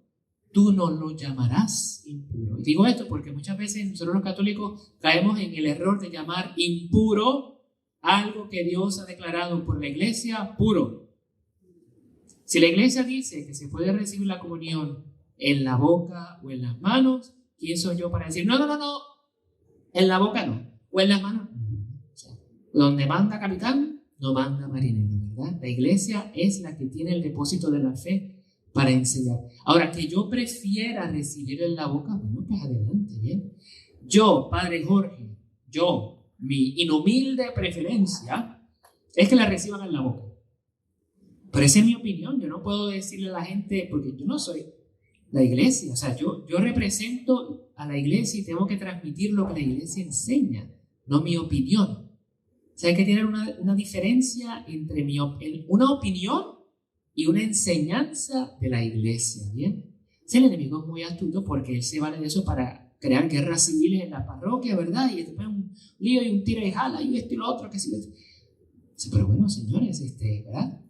A: tú no lo llamarás impuro. Y digo esto porque muchas veces nosotros los católicos caemos en el error de llamar impuro algo que Dios ha declarado por la iglesia puro. Si la iglesia dice que se puede recibir la comunión en la boca o en las manos, ¿quién soy yo para decir, no, en la boca no, o en las manos? O sea, donde manda capitán, no manda marinero, ¿verdad? La iglesia es la que tiene el depósito de la fe para enseñar. Ahora, que yo prefiera recibir en la boca, bueno, pues adelante, bien. Yo, Padre Jorge, mi inhumilde preferencia es que la reciban en la boca. Pero esa es mi opinión. Yo no puedo decirle a la gente, porque yo no soy la iglesia. O sea, yo represento a la iglesia y tengo que transmitir lo que la iglesia enseña, no mi opinión. O sea, hay que tener una diferencia entre una opinión y una enseñanza de la iglesia, ¿bien? El enemigo es muy astuto porque él se vale de eso para crear guerras civiles en la parroquia, ¿verdad? Y después un lío y un tira y jala y esto y lo otro, que sí. Pero bueno, señores, ¿verdad?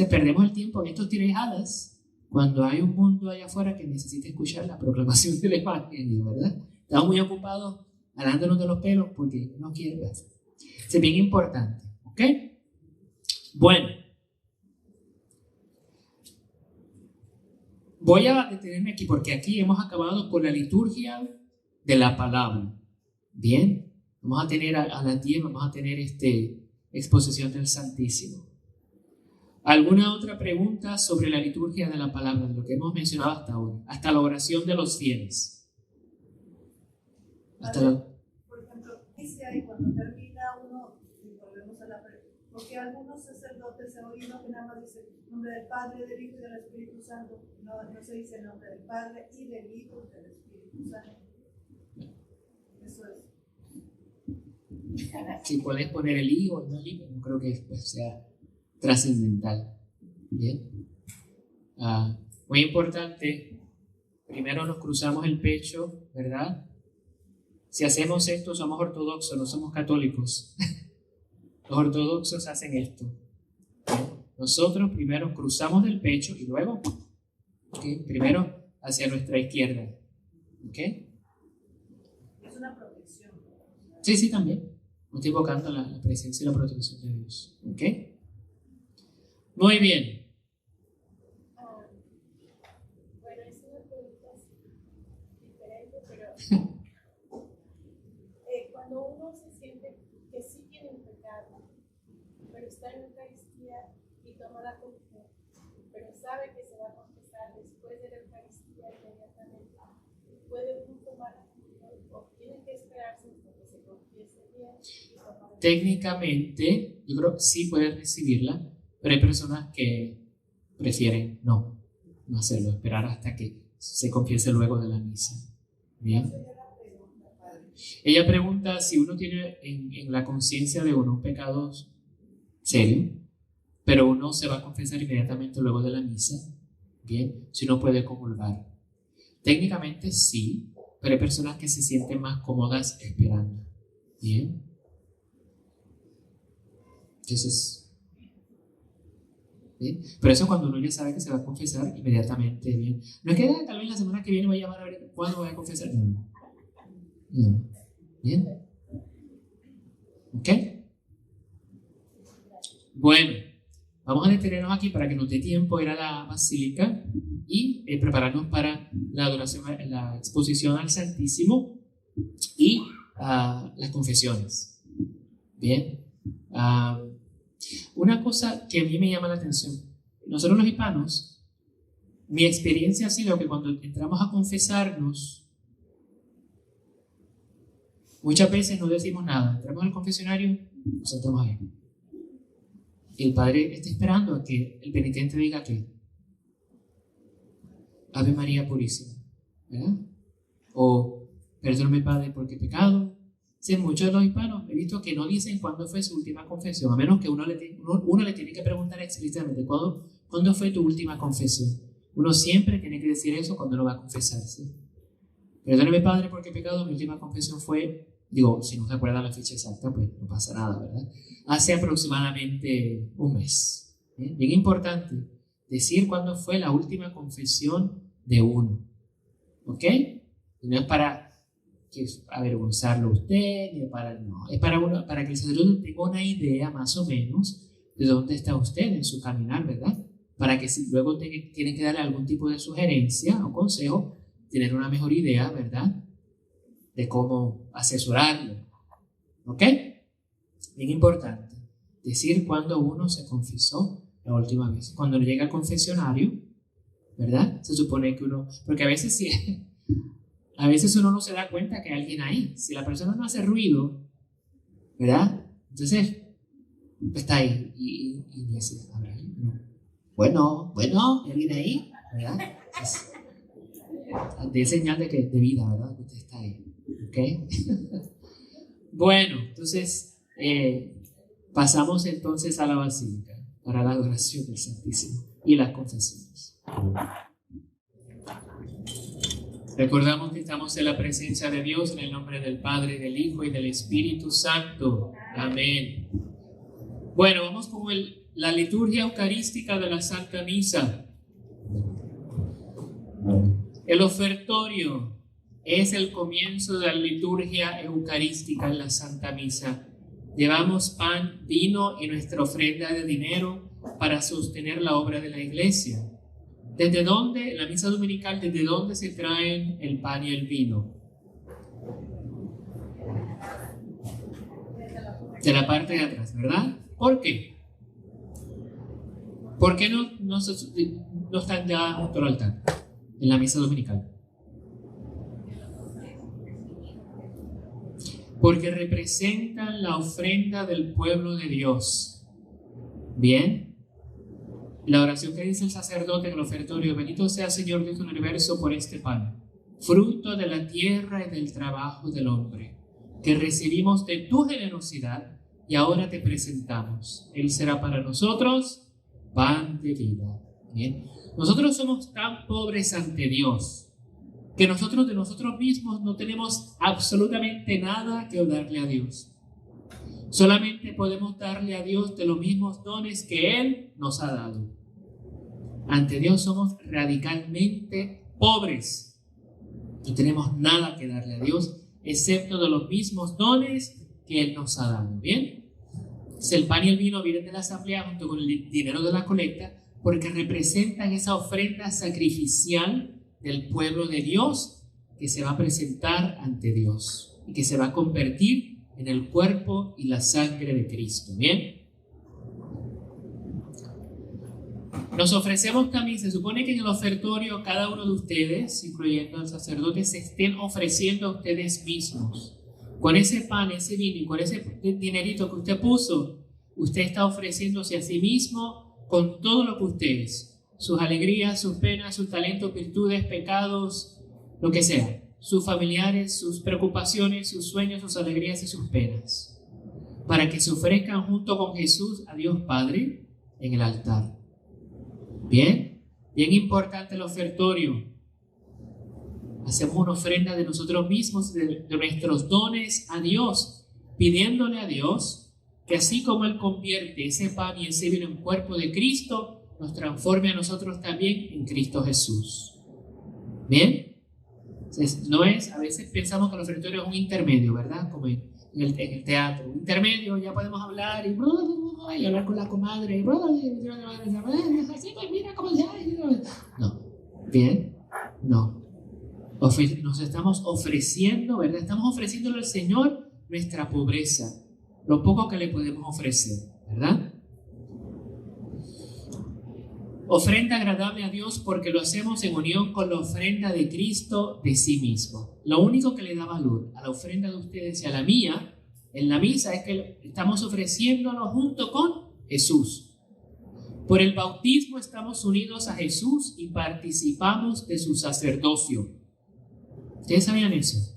A: Perdemos el tiempo en estos tira y jalas cuando hay un mundo allá afuera que necesita escuchar la proclamación del evangelio, ¿verdad? Estamos muy ocupados jalándonos de los pelos porque no quieren ver. Es bien importante, ¿ok? Bueno. Voy a detenerme aquí porque aquí hemos acabado con la liturgia de la palabra. Bien, vamos a tener a las 10, vamos a tener exposición del Santísimo. ¿Alguna otra pregunta sobre la liturgia de la palabra, de lo que hemos mencionado hasta ahora? Hasta la oración de los fieles.
B: Por ejemplo, dice ahí cuando termina uno, y volvemos a la pregunta, porque algunos sacerdotes he oído que nada más dicen el nombre del Padre, del Hijo y del Espíritu Santo. No se dice el nombre del Padre y del Hijo y del Espíritu Santo. Eso es.
A: Si puedes poner el Hijo o no el Hijo, no creo que sea trascendental. Bien. Muy importante. Primero nos cruzamos el pecho, ¿verdad? Si hacemos esto, somos ortodoxos, no somos católicos. Los ortodoxos hacen esto. Nosotros primero cruzamos el pecho y luego, primero hacia nuestra izquierda. ¿Ok?
B: Es una protección.
A: Sí, también. Estoy invocando la presencia y la protección de Dios. ¿Ok? Muy bien.
C: Bueno, es una pregunta diferente, pero cuando uno se siente que sí tiene un pecado, pero está en la Eucaristía y toma la comunión, pero sabe que se va a confesar después de la Eucaristía inmediatamente, ¿puede uno tomar la comunión o tiene que esperarse hasta que se confiese bien y tomar la comunión?
A: Técnicamente, yo creo que sí puedes recibirla, pero hay personas que prefieren no hacerlo, esperar hasta que se confiese luego de la misa. Bien. Ella pregunta si uno tiene en la conciencia de uno un pecado serio, pero uno se va a confesar inmediatamente luego de la misa. Bien, si uno puede comulgar. Técnicamente sí, pero hay personas que se sienten más cómodas esperando. Bien. Entonces, ¿bien? Pero eso cuando uno ya sabe que se va a confesar inmediatamente. Bien. No es que tal vez la semana que viene voy a llamar a ver cuándo voy a confesar. No. ¿Bien? ¿Ok? Bueno, vamos a detenernos aquí para que nos dé tiempo ir a la basílica y prepararnos para la adoración, la exposición al Santísimo y las confesiones. Bien. Una cosa que a mí me llama la atención, nosotros los hispanos, mi experiencia ha sido que cuando entramos a confesarnos, muchas veces no decimos nada, entramos al confesionario, nos sentamos ahí. El padre está esperando a que el penitente diga que Ave María Purísima, ¿verdad? O perdóname, Padre, porque he pecado. Sí, muchos de los hispanos he visto que no dicen cuándo fue su última confesión, a menos que uno le tiene que preguntar explícitamente ¿cuándo fue tu última confesión? Uno siempre tiene que decir eso cuando uno va a confesarse. Perdóname, Padre, porque he pecado. Mi última confesión fue, si no se acuerda la fecha exacta, pues no pasa nada, ¿verdad? Hace aproximadamente un mes. Bien importante decir cuándo fue la última confesión de uno. ¿Ok? No es para avergonzarlo a usted, es para que el sacerdote tenga una idea más o menos de dónde está usted en su caminar, ¿verdad? Para que si luego tiene que darle algún tipo de sugerencia o consejo, tener una mejor idea, ¿verdad?, de cómo asesorarlo. ¿Ok? Bien importante. Decir cuándo uno se confesó la última vez. Cuando llega al confesionario, ¿verdad? Se supone que uno... Porque a veces sí, a veces uno no se da cuenta que hay alguien ahí. Si la persona no hace ruido, ¿verdad? Entonces, está ahí. Y dice, ¿habrá alguien? No. Bueno, ¿hay alguien ahí? ¿Verdad? Entonces, de señal de vida, ¿verdad? Que usted está ahí. ¿Ok? Bueno, entonces, pasamos entonces a la basílica para la adoración del Santísimo y las confesiones. Recordamos que estamos en la presencia de Dios en el nombre del Padre, del Hijo y del Espíritu Santo. Amén. Bueno, vamos con la liturgia eucarística de la Santa Misa. El ofertorio es el comienzo de la liturgia eucarística en la Santa Misa. Llevamos pan, vino y nuestra ofrenda de dinero para sostener la obra de la Iglesia. ¿Desde dónde, en la misa dominical, desde dónde se traen el pan y el vino? De la parte de atrás, ¿verdad? ¿Por qué? ¿Por qué no están ya junto al altar en la misa dominical? Porque representan la ofrenda del pueblo de Dios. Bien. La oración que dice el sacerdote en el ofertorio: bendito sea, Señor Dios del universo, por este pan, fruto de la tierra y del trabajo del hombre, que recibimos de tu generosidad y ahora te presentamos. Él será para nosotros pan de vida. Bien. Nosotros somos tan pobres ante Dios que nosotros de nosotros mismos no tenemos absolutamente nada que darle a Dios. Solamente podemos darle a Dios de los mismos dones que Él nos ha dado. Ante Dios somos radicalmente pobres. No tenemos nada que darle a Dios, excepto de los mismos dones que Él nos ha dado. ¿Bien? El pan y el vino vienen de la asamblea junto con el dinero de la colecta, porque representan esa ofrenda sacrificial del pueblo de Dios que se va a presentar ante Dios y que se va a convertir en el cuerpo y la sangre de Cristo. ¿Bien? Nos ofrecemos también, se supone que en el ofertorio cada uno de ustedes, incluyendo al sacerdote, se estén ofreciendo a ustedes mismos. Con ese pan, ese vino y con ese dinerito que usted puso, usted está ofreciéndose a sí mismo con todo lo que usted es. Sus alegrías, sus penas, sus talentos, virtudes, pecados, lo que sea. Sus familiares, sus preocupaciones, sus sueños, sus alegrías y sus penas. Para que se ofrezcan junto con Jesús a Dios Padre en el altar. Bien, bien importante el ofertorio. Hacemos una ofrenda de nosotros mismos, de nuestros dones a Dios, pidiéndole a Dios que así como Él convierte ese pan y ese vino en cuerpo de Cristo, nos transforme a nosotros también en Cristo Jesús. ¿Bien? Entonces, no es, a veces pensamos que el ofertorio es un intermedio, ¿verdad? Como en el teatro. Un intermedio, ya podemos hablar y hablar con la comadre. Así pues, mira cómo se hace. No. ¿Bien? No. Nos estamos ofreciendo, ¿verdad? Estamos ofreciéndole al Señor nuestra pobreza, lo poco que le podemos ofrecer, ¿verdad? Ofrenda agradable a Dios porque lo hacemos en unión con la ofrenda de Cristo de sí mismo. Lo único que le da valor a la ofrenda de ustedes y a la mía en la misa es que estamos ofreciéndonos junto con Jesús. Por el bautismo estamos unidos a Jesús y participamos de su sacerdocio. ¿Ustedes sabían eso?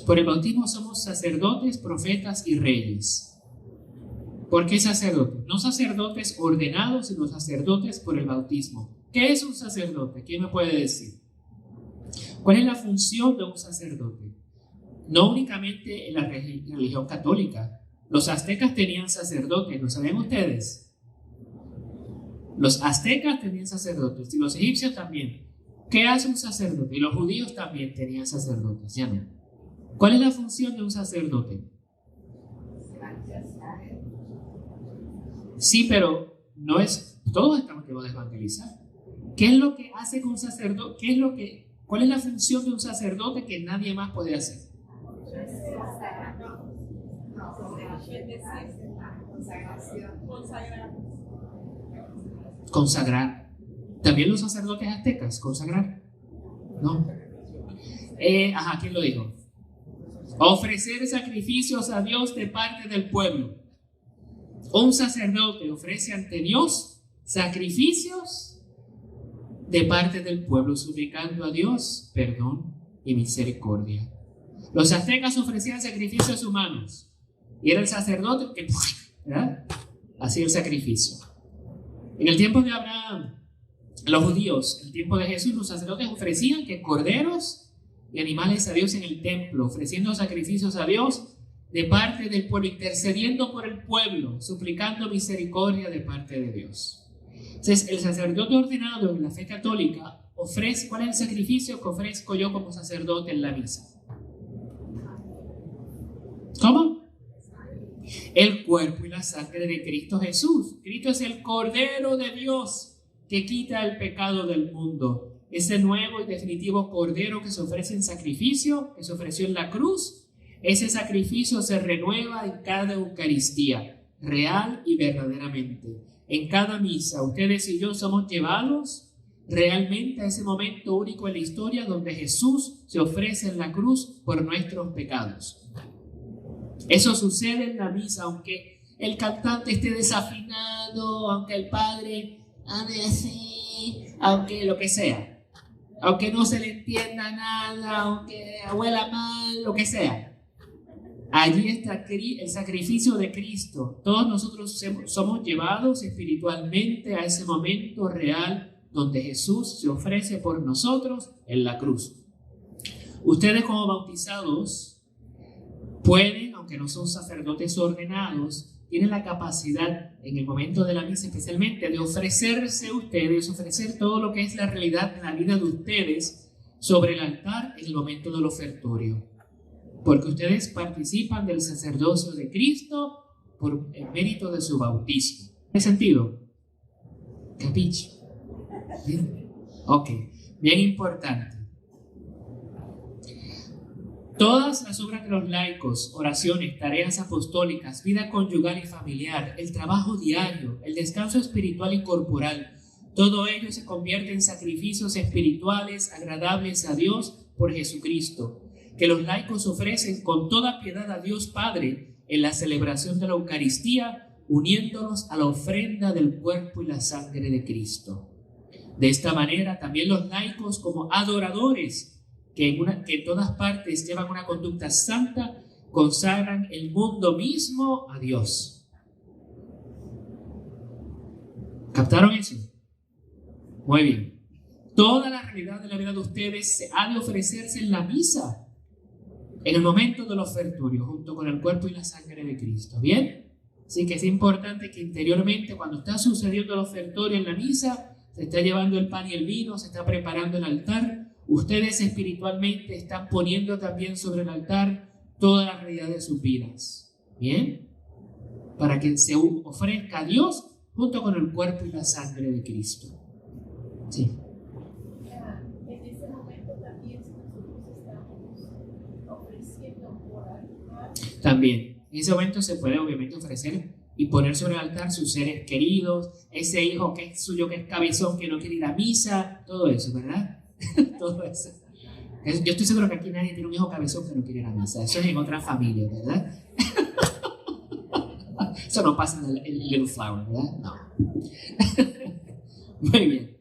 A: Por el bautismo somos sacerdotes, profetas y reyes. ¿Por qué sacerdotes? No sacerdotes ordenados, sino sacerdotes por el bautismo. ¿Qué es un sacerdote? ¿Quién me puede decir? ¿Cuál es la función de un sacerdote? No únicamente en la religión católica. Los aztecas tenían sacerdotes, ¿lo saben ustedes? Los aztecas tenían sacerdotes y los egipcios también. ¿Qué hace un sacerdote? Y los judíos también tenían sacerdotes, ¿ya no? ¿Cuál es la función de un sacerdote? Sí, pero no es, todos estamos llamados a evangelizar. ¿Qué es lo que hace con un sacerdote? ¿Qué es lo que ¿Cuál es la función de un sacerdote que nadie más puede hacer? Consagrar. También los sacerdotes aztecas, consagrar. ¿No? ¿Quién lo dijo? Ofrecer sacrificios a Dios de parte del pueblo. Un sacerdote ofrece ante Dios sacrificios de parte del pueblo, suplicando a Dios perdón y misericordia. Los aztecas ofrecían sacrificios humanos y era el sacerdote que, ¿verdad?, hacía el sacrificio. En el tiempo de Abraham, los judíos, en el tiempo de Jesús, los sacerdotes ofrecían que corderos y animales a Dios en el templo, ofreciendo sacrificios a Dios de parte del pueblo, intercediendo por el pueblo, suplicando misericordia de parte de Dios. Entonces, el sacerdote ordenado en la fe católica ofrece, ¿cuál es el sacrificio que ofrezco yo como sacerdote en la misa? ¿Cómo? El cuerpo y la sangre de Cristo Jesús. Cristo es el Cordero de Dios que quita el pecado del mundo. Ese nuevo y definitivo Cordero que se ofrece en sacrificio, que se ofreció en la cruz, ese sacrificio se renueva en cada Eucaristía, real y verdaderamente. En cada misa, ustedes y yo somos llevados realmente a ese momento único en la historia donde Jesús se ofrece en la cruz por nuestros pecados. Eso sucede en la misa, aunque el cantante esté desafinado, aunque el padre hable así, aunque lo que sea, aunque no se le entienda nada, aunque huela mal, lo que sea. Allí está el sacrificio de Cristo. Todos nosotros somos llevados espiritualmente a ese momento real donde Jesús se ofrece por nosotros en la cruz. Ustedes como bautizados pueden, aunque no son sacerdotes ordenados, tienen la capacidad en el momento de la misa especialmente de ofrecerse ustedes, ofrecer todo lo que es la realidad de la vida de ustedes sobre el altar en el momento del ofertorio. Porque ustedes participan del sacerdocio de Cristo por el mérito de su bautismo. ¿Tiene sentido? ¿Capiche? ¿Bien? Ok, bien importante. Todas las obras de los laicos, oraciones, tareas apostólicas, vida conyugal y familiar, el trabajo diario, el descanso espiritual y corporal, todo ello se convierte en sacrificios espirituales agradables a Dios por Jesucristo, que los laicos ofrecen con toda piedad a Dios Padre en la celebración de la Eucaristía, uniéndolos a la ofrenda del cuerpo y la sangre de Cristo. De esta manera, también los laicos, como adoradores, que en todas partes llevan una conducta santa, consagran el mundo mismo a Dios. ¿Captaron eso? Muy bien. Toda la realidad de la vida de ustedes se ha de ofrecerse en la misa, en el momento del ofertorio, junto con el cuerpo y la sangre de Cristo. ¿Bien? Así que es importante que interiormente, cuando está sucediendo el ofertorio en la misa, se está llevando el pan y el vino, se está preparando el altar, ustedes espiritualmente están poniendo también sobre el altar toda la realidad de sus vidas. ¿Bien? Para que se ofrezca a Dios junto con el cuerpo y la sangre de Cristo. Sí.
C: En ese momento también nosotros estamos ofreciendo por altar.
A: También, en ese momento se puede obviamente ofrecer y poner sobre el altar sus seres queridos, ese hijo que es suyo, que es cabezón, que no quiere ir a misa, todo eso, ¿verdad? Todo eso. Yo estoy seguro que aquí nadie tiene un hijo cabezón que no quiere ir a misa. Eso es en otras familias, ¿verdad? Eso no pasa en el Little Flower, ¿verdad? No. Muy bien.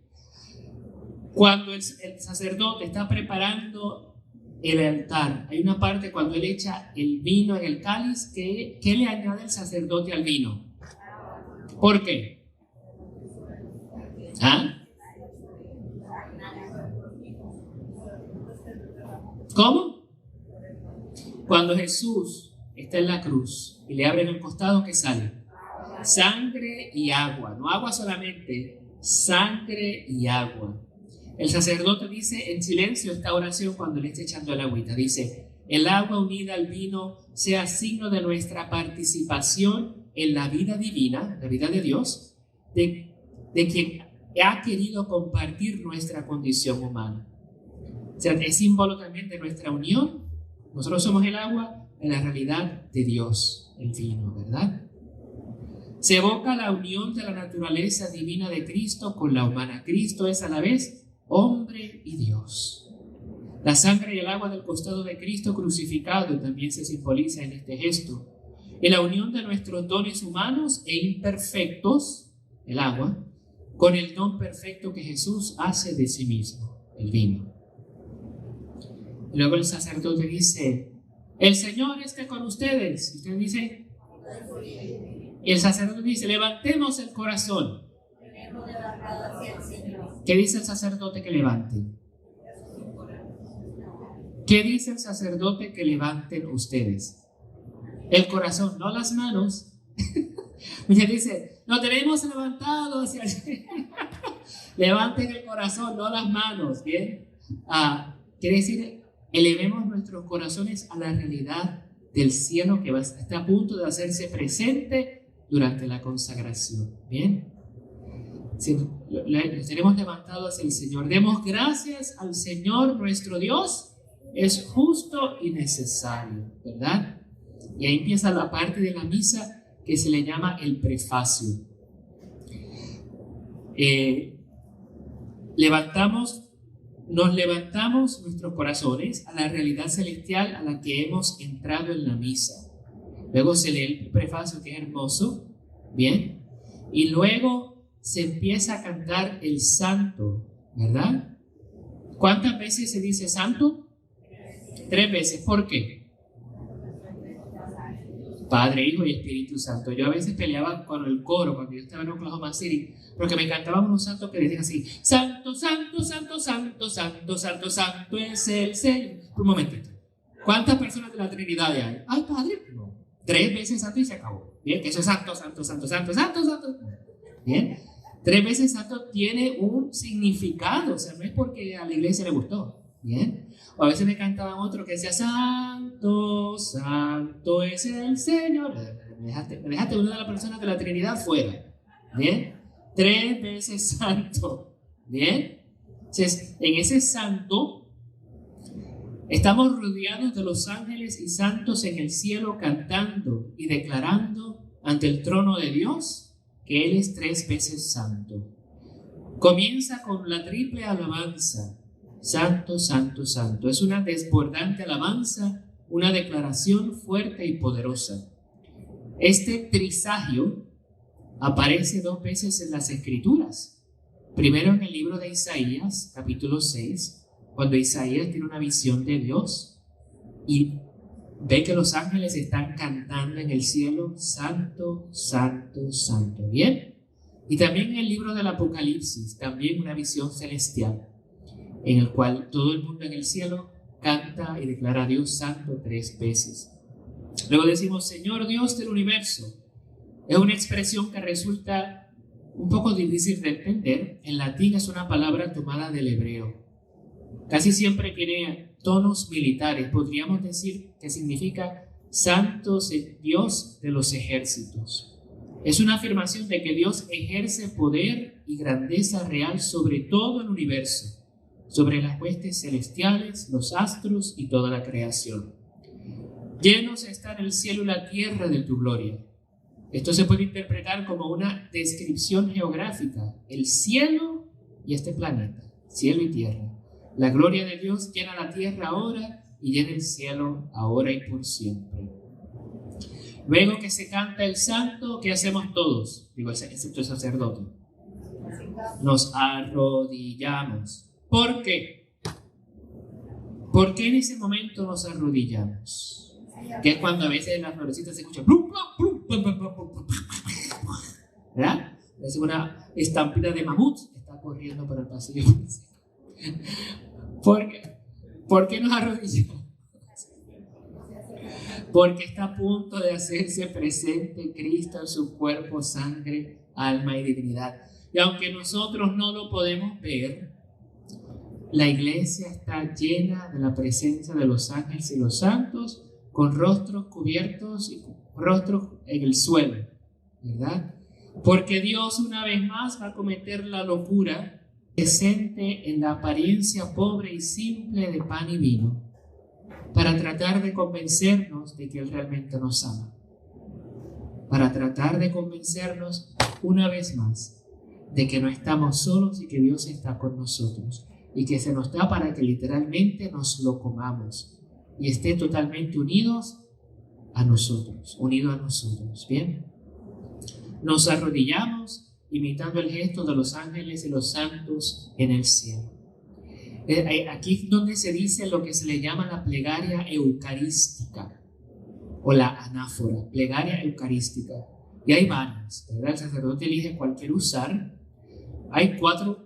A: Cuando el sacerdote está preparando el altar, hay una parte cuando él echa el vino en el cáliz, ¿qué le añade el sacerdote al vino? ¿Por qué? ¿Ah? ¿Cómo? Cuando Jesús está en la cruz y le abren el costado, ¿qué sale? Sangre y agua. No agua solamente, sangre y agua. El sacerdote dice en silencio esta oración cuando le está echando el agüita. Dice, el agua unida al vino sea signo de nuestra participación en la vida divina, la vida de Dios, de quien ha querido compartir nuestra condición humana. O sea, es símbolo también de nuestra unión. Nosotros somos el agua en la realidad de Dios, el vino, ¿verdad? Se evoca la unión de la naturaleza divina de Cristo con la humana. Cristo es a la vez hombre y Dios. La sangre y el agua del costado de Cristo crucificado también se simboliza en este gesto. En la unión de nuestros dones humanos e imperfectos, el agua, con el don perfecto que Jesús hace de sí mismo, el vino. Y luego el sacerdote dice, el Señor esté con ustedes. Y usted dice, y el sacerdote dice, levantemos el corazón. ¿Qué dice el sacerdote que levante? ¿Qué dice el sacerdote que levanten ustedes? El corazón, no las manos. Usted dice, lo tenemos levantado hacia el levanten el corazón, no las manos. Bien, quiere decir, elevemos nuestros corazones a la realidad del cielo que está a punto de hacerse presente durante la consagración. Bien, los tenemos levantados hacia el Señor. Demos gracias al Señor nuestro Dios. Es justo y necesario, ¿verdad? Y ahí empieza la parte de la misa que se le llama el prefacio. Nos levantamos nuestros corazones a la realidad celestial a la que hemos entrado en la misa. Luego se lee el prefacio, que es hermoso, ¿bien? Y luego se empieza a cantar el santo, ¿verdad? ¿Cuántas veces se dice santo? 3 veces. ¿Por qué? Padre, Hijo y Espíritu Santo. Yo a veces peleaba con el coro cuando yo estaba en Oklahoma City, porque me cantaban unos santos que decían así, santo, santo, santo, santo, santo, santo, santo es el Señor. Un momentito. ¿Cuántas personas de la Trinidad hay? Ay, Padre, no. 3 veces santo y se acabó. Bien, que eso es santo, santo, santo, santo, santo, santo. Bien. 3 veces santo tiene un significado, o sea, no es porque a la iglesia le gustó. Bien. O a veces me cantaban otro que decía, santo, santo es el Señor. Me dejaste una de las personas de la Trinidad fuera. Bien. 3 veces santo. Bien. Entonces, en ese santo, estamos rodeados de los ángeles y santos en el cielo cantando y declarando ante el trono de Dios que Él es 3 veces santo. Comienza con la triple alabanza. Santo, santo, santo. Es una desbordante alabanza, una declaración fuerte y poderosa. Este trisagio aparece 2 veces en las Escrituras. Primero en el libro de Isaías, capítulo 6, cuando Isaías tiene una visión de Dios y ve que los ángeles están cantando en el cielo, santo, santo, santo. ¿Bien? Y también en el libro del Apocalipsis, también una visión celestial, en el cual todo el mundo en el cielo canta y declara a Dios santo 3 veces. Luego decimos, Señor Dios del universo. Es una expresión que resulta un poco difícil de entender. En latín es una palabra tomada del hebreo. Casi siempre tiene tonos militares. Podríamos decir que significa santo Dios de los ejércitos. Es una afirmación de que Dios ejerce poder y grandeza real sobre todo el universo, sobre las huestes celestiales, los astros y toda la creación. Llenos están el cielo y la tierra de tu gloria. Esto se puede interpretar como una descripción geográfica, el cielo y este planeta, cielo y tierra. La gloria de Dios llena la tierra ahora y llena el cielo ahora y por siempre. Luego que se canta el santo, ¿qué hacemos todos? Digo, excepto el sacerdote. Nos arrodillamos. ¿Por qué? ¿Por qué en ese momento nos arrodillamos? Que es cuando a veces en las florecitas se escucha ¿verdad? Es una estampida de mamut está corriendo por el pasillo. ¿Por qué nos arrodillamos? Porque está a punto de hacerse presente Cristo en su cuerpo, sangre, alma y divinidad. Y aunque nosotros no lo podemos ver, la iglesia está llena de la presencia de los ángeles y los santos, con rostros cubiertos y rostros en el suelo, ¿verdad? Porque Dios una vez más va a cometer la locura presente en la apariencia pobre y simple de pan y vino, para tratar de convencernos de que Él realmente nos ama, para tratar de convencernos una vez más de que no estamos solos y que Dios está con nosotros y que se nos da para que literalmente nos lo comamos y esté totalmente unidos a nosotros, ¿bien? Nos arrodillamos imitando el gesto de los ángeles y los santos en el cielo. Aquí es donde se dice lo que se le llama la plegaria eucarística o la anáfora, plegaria eucarística. Y hay varias, ¿verdad? El sacerdote elige cuál quiere usar. Hay 4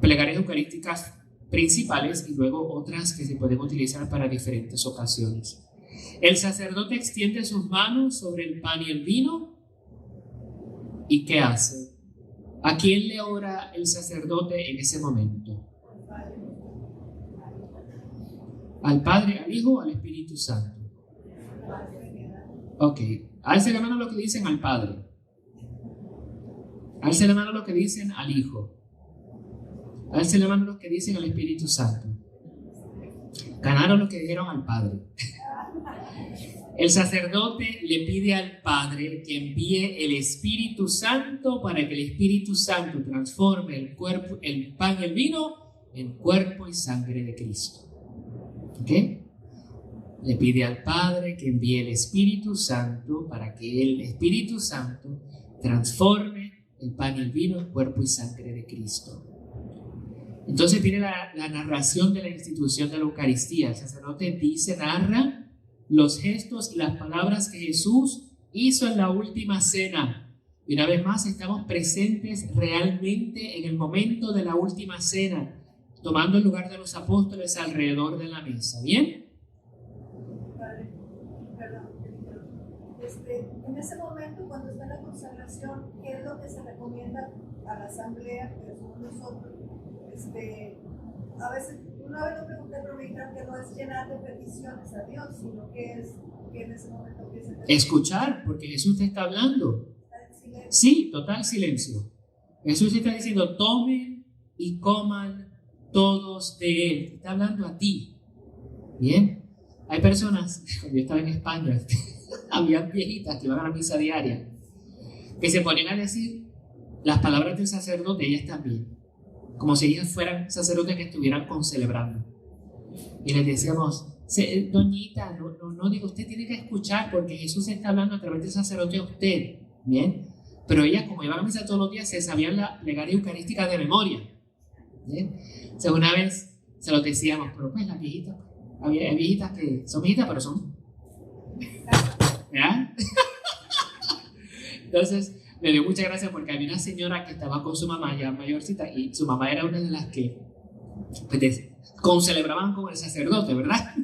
A: plegarias eucarísticas principales y luego otras que se pueden utilizar para diferentes ocasiones. El sacerdote extiende sus manos sobre el pan y el vino. ¿Y qué hace? ¿A quién le ora el sacerdote en ese momento? ¿Al Padre, al Hijo o al Espíritu Santo? Ok. Alce la mano lo que dicen al Padre. Alce la mano lo que dicen al Hijo. Alce la mano lo que dicen al Espíritu Santo. Ganaron lo que dijeron al Padre. El sacerdote le pide al Padre que envíe el Espíritu Santo para que el Espíritu Santo transforme el pan y el vino en cuerpo y sangre de Cristo. ¿Ok? Le pide al Padre que envíe el Espíritu Santo para que el Espíritu Santo transforme el pan y el vino en cuerpo y sangre de Cristo. Entonces viene la narración de la institución de la Eucaristía. El sacerdote narra los gestos y las palabras que Jesús hizo en la última cena. Y una vez más estamos presentes realmente en el momento de la última cena, tomando el lugar de los apóstoles alrededor de la mesa. ¿Bien?
B: Padre, perdón, en ese momento, cuando está la consagración, ¿qué es lo que se recomienda a la asamblea, que somos nosotros? A veces, una vez lo pregunté, pero me dijeron que no es llenar de peticiones a Dios, sino que es que en ese momento que se
A: escuchar, porque Jesús te está hablando. Sí, total silencio. Jesús te está diciendo, tomen y coman todos de Él. Te está hablando a ti. Bien. Hay personas, cuando yo estaba en España, había viejitas que iban a la misa diaria, que se ponían a decir las palabras del sacerdote, ellas también, como si ellas fueran sacerdotes que estuvieran concelebrando. Y les decíamos, doñita, no digo, usted tiene que escuchar porque Jesús está hablando a través del sacerdote a usted, ¿bien? Pero ellas, como iban a misa todos los días, se sabían la plegaria eucarística de memoria, ¿bien? O sea, una vez se los decíamos, pero pues las viejitas, había viejitas que son viejitas, pero son, ¿verdad? Entonces, me dio mucha gracia porque había una señora que estaba con su mamá ya mayorcita y su mamá era una de las que pues, concelebraban con el sacerdote, ¿verdad?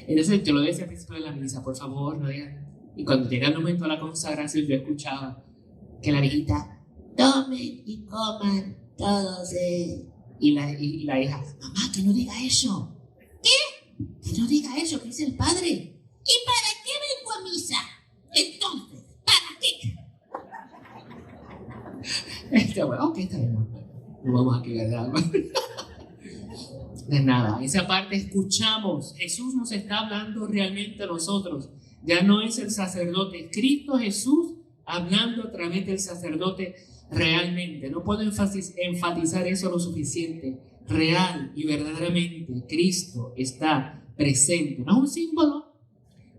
A: Entonces yo lo decía al principio de la misa, por favor, no digan. Y cuando llega el momento de la consagración, yo escuchaba que la viejita, tomen y coman todos. Y la hija, mamá, que no diga eso. ¿Qué? Que no diga eso, que dice el padre. ¿Y para qué vengo a misa? Entonces, ¿para qué? Bueno, ok, está bien, no vamos a quedar de algo. De nada, esa parte escuchamos. Jesús nos está hablando realmente a nosotros. Ya no es el sacerdote, Cristo Jesús hablando a través del sacerdote realmente. No puedo enfatizar eso lo suficiente. Real y verdaderamente Cristo está presente. No es un símbolo,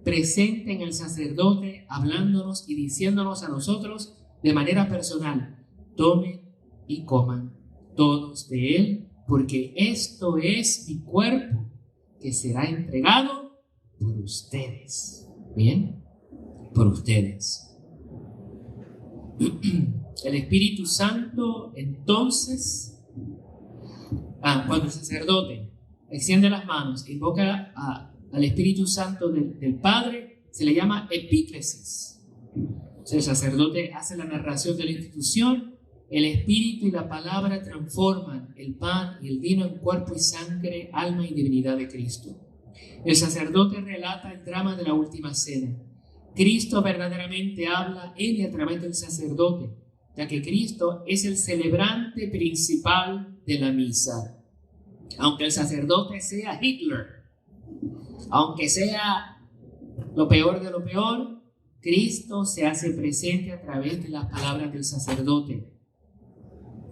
A: presente en el sacerdote, hablándonos y diciéndonos a nosotros de manera personal. Tomen y coman todos de él, porque esto es mi cuerpo que será entregado por ustedes. ¿Bien? Por ustedes. El Espíritu Santo, entonces, cuando el sacerdote extiende las manos e invoca al Espíritu Santo del Padre, se le llama epíclesis. O sea, el sacerdote hace la narración de la institución. El Espíritu y la palabra transforman el pan y el vino en cuerpo y sangre, alma y divinidad de Cristo. El sacerdote relata el drama de la última cena. Cristo verdaderamente habla en y a través del sacerdote ya que Cristo es el celebrante principal de la misa. Aunque el sacerdote sea Hitler, aunque sea lo peor de lo peor, Cristo se hace presente a través de las palabras del sacerdote.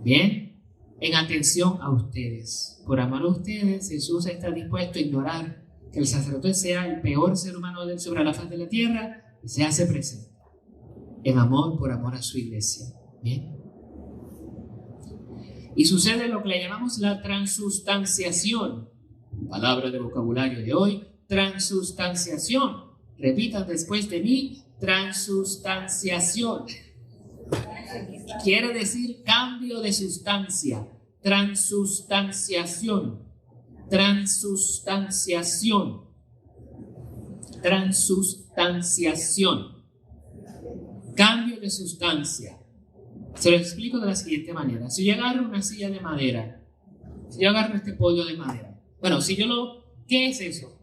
A: Bien, en atención a ustedes. Por amor a ustedes, Jesús está dispuesto a ignorar que el sacerdote sea el peor ser humano sobre la faz de la tierra y se hace presente en amor, por amor a su iglesia. Bien. Y sucede lo que le llamamos la transustanciación. Palabra de vocabulario de hoy, transustanciación. Repitan después de mí, transustanciación. Quiere decir cambio de sustancia. Transustanciación. Transustanciación. Transustanciación. Cambio de sustancia. Se lo explico de la siguiente manera. Si yo agarro una silla de madera, si yo agarro este podio de madera, ¿qué es eso?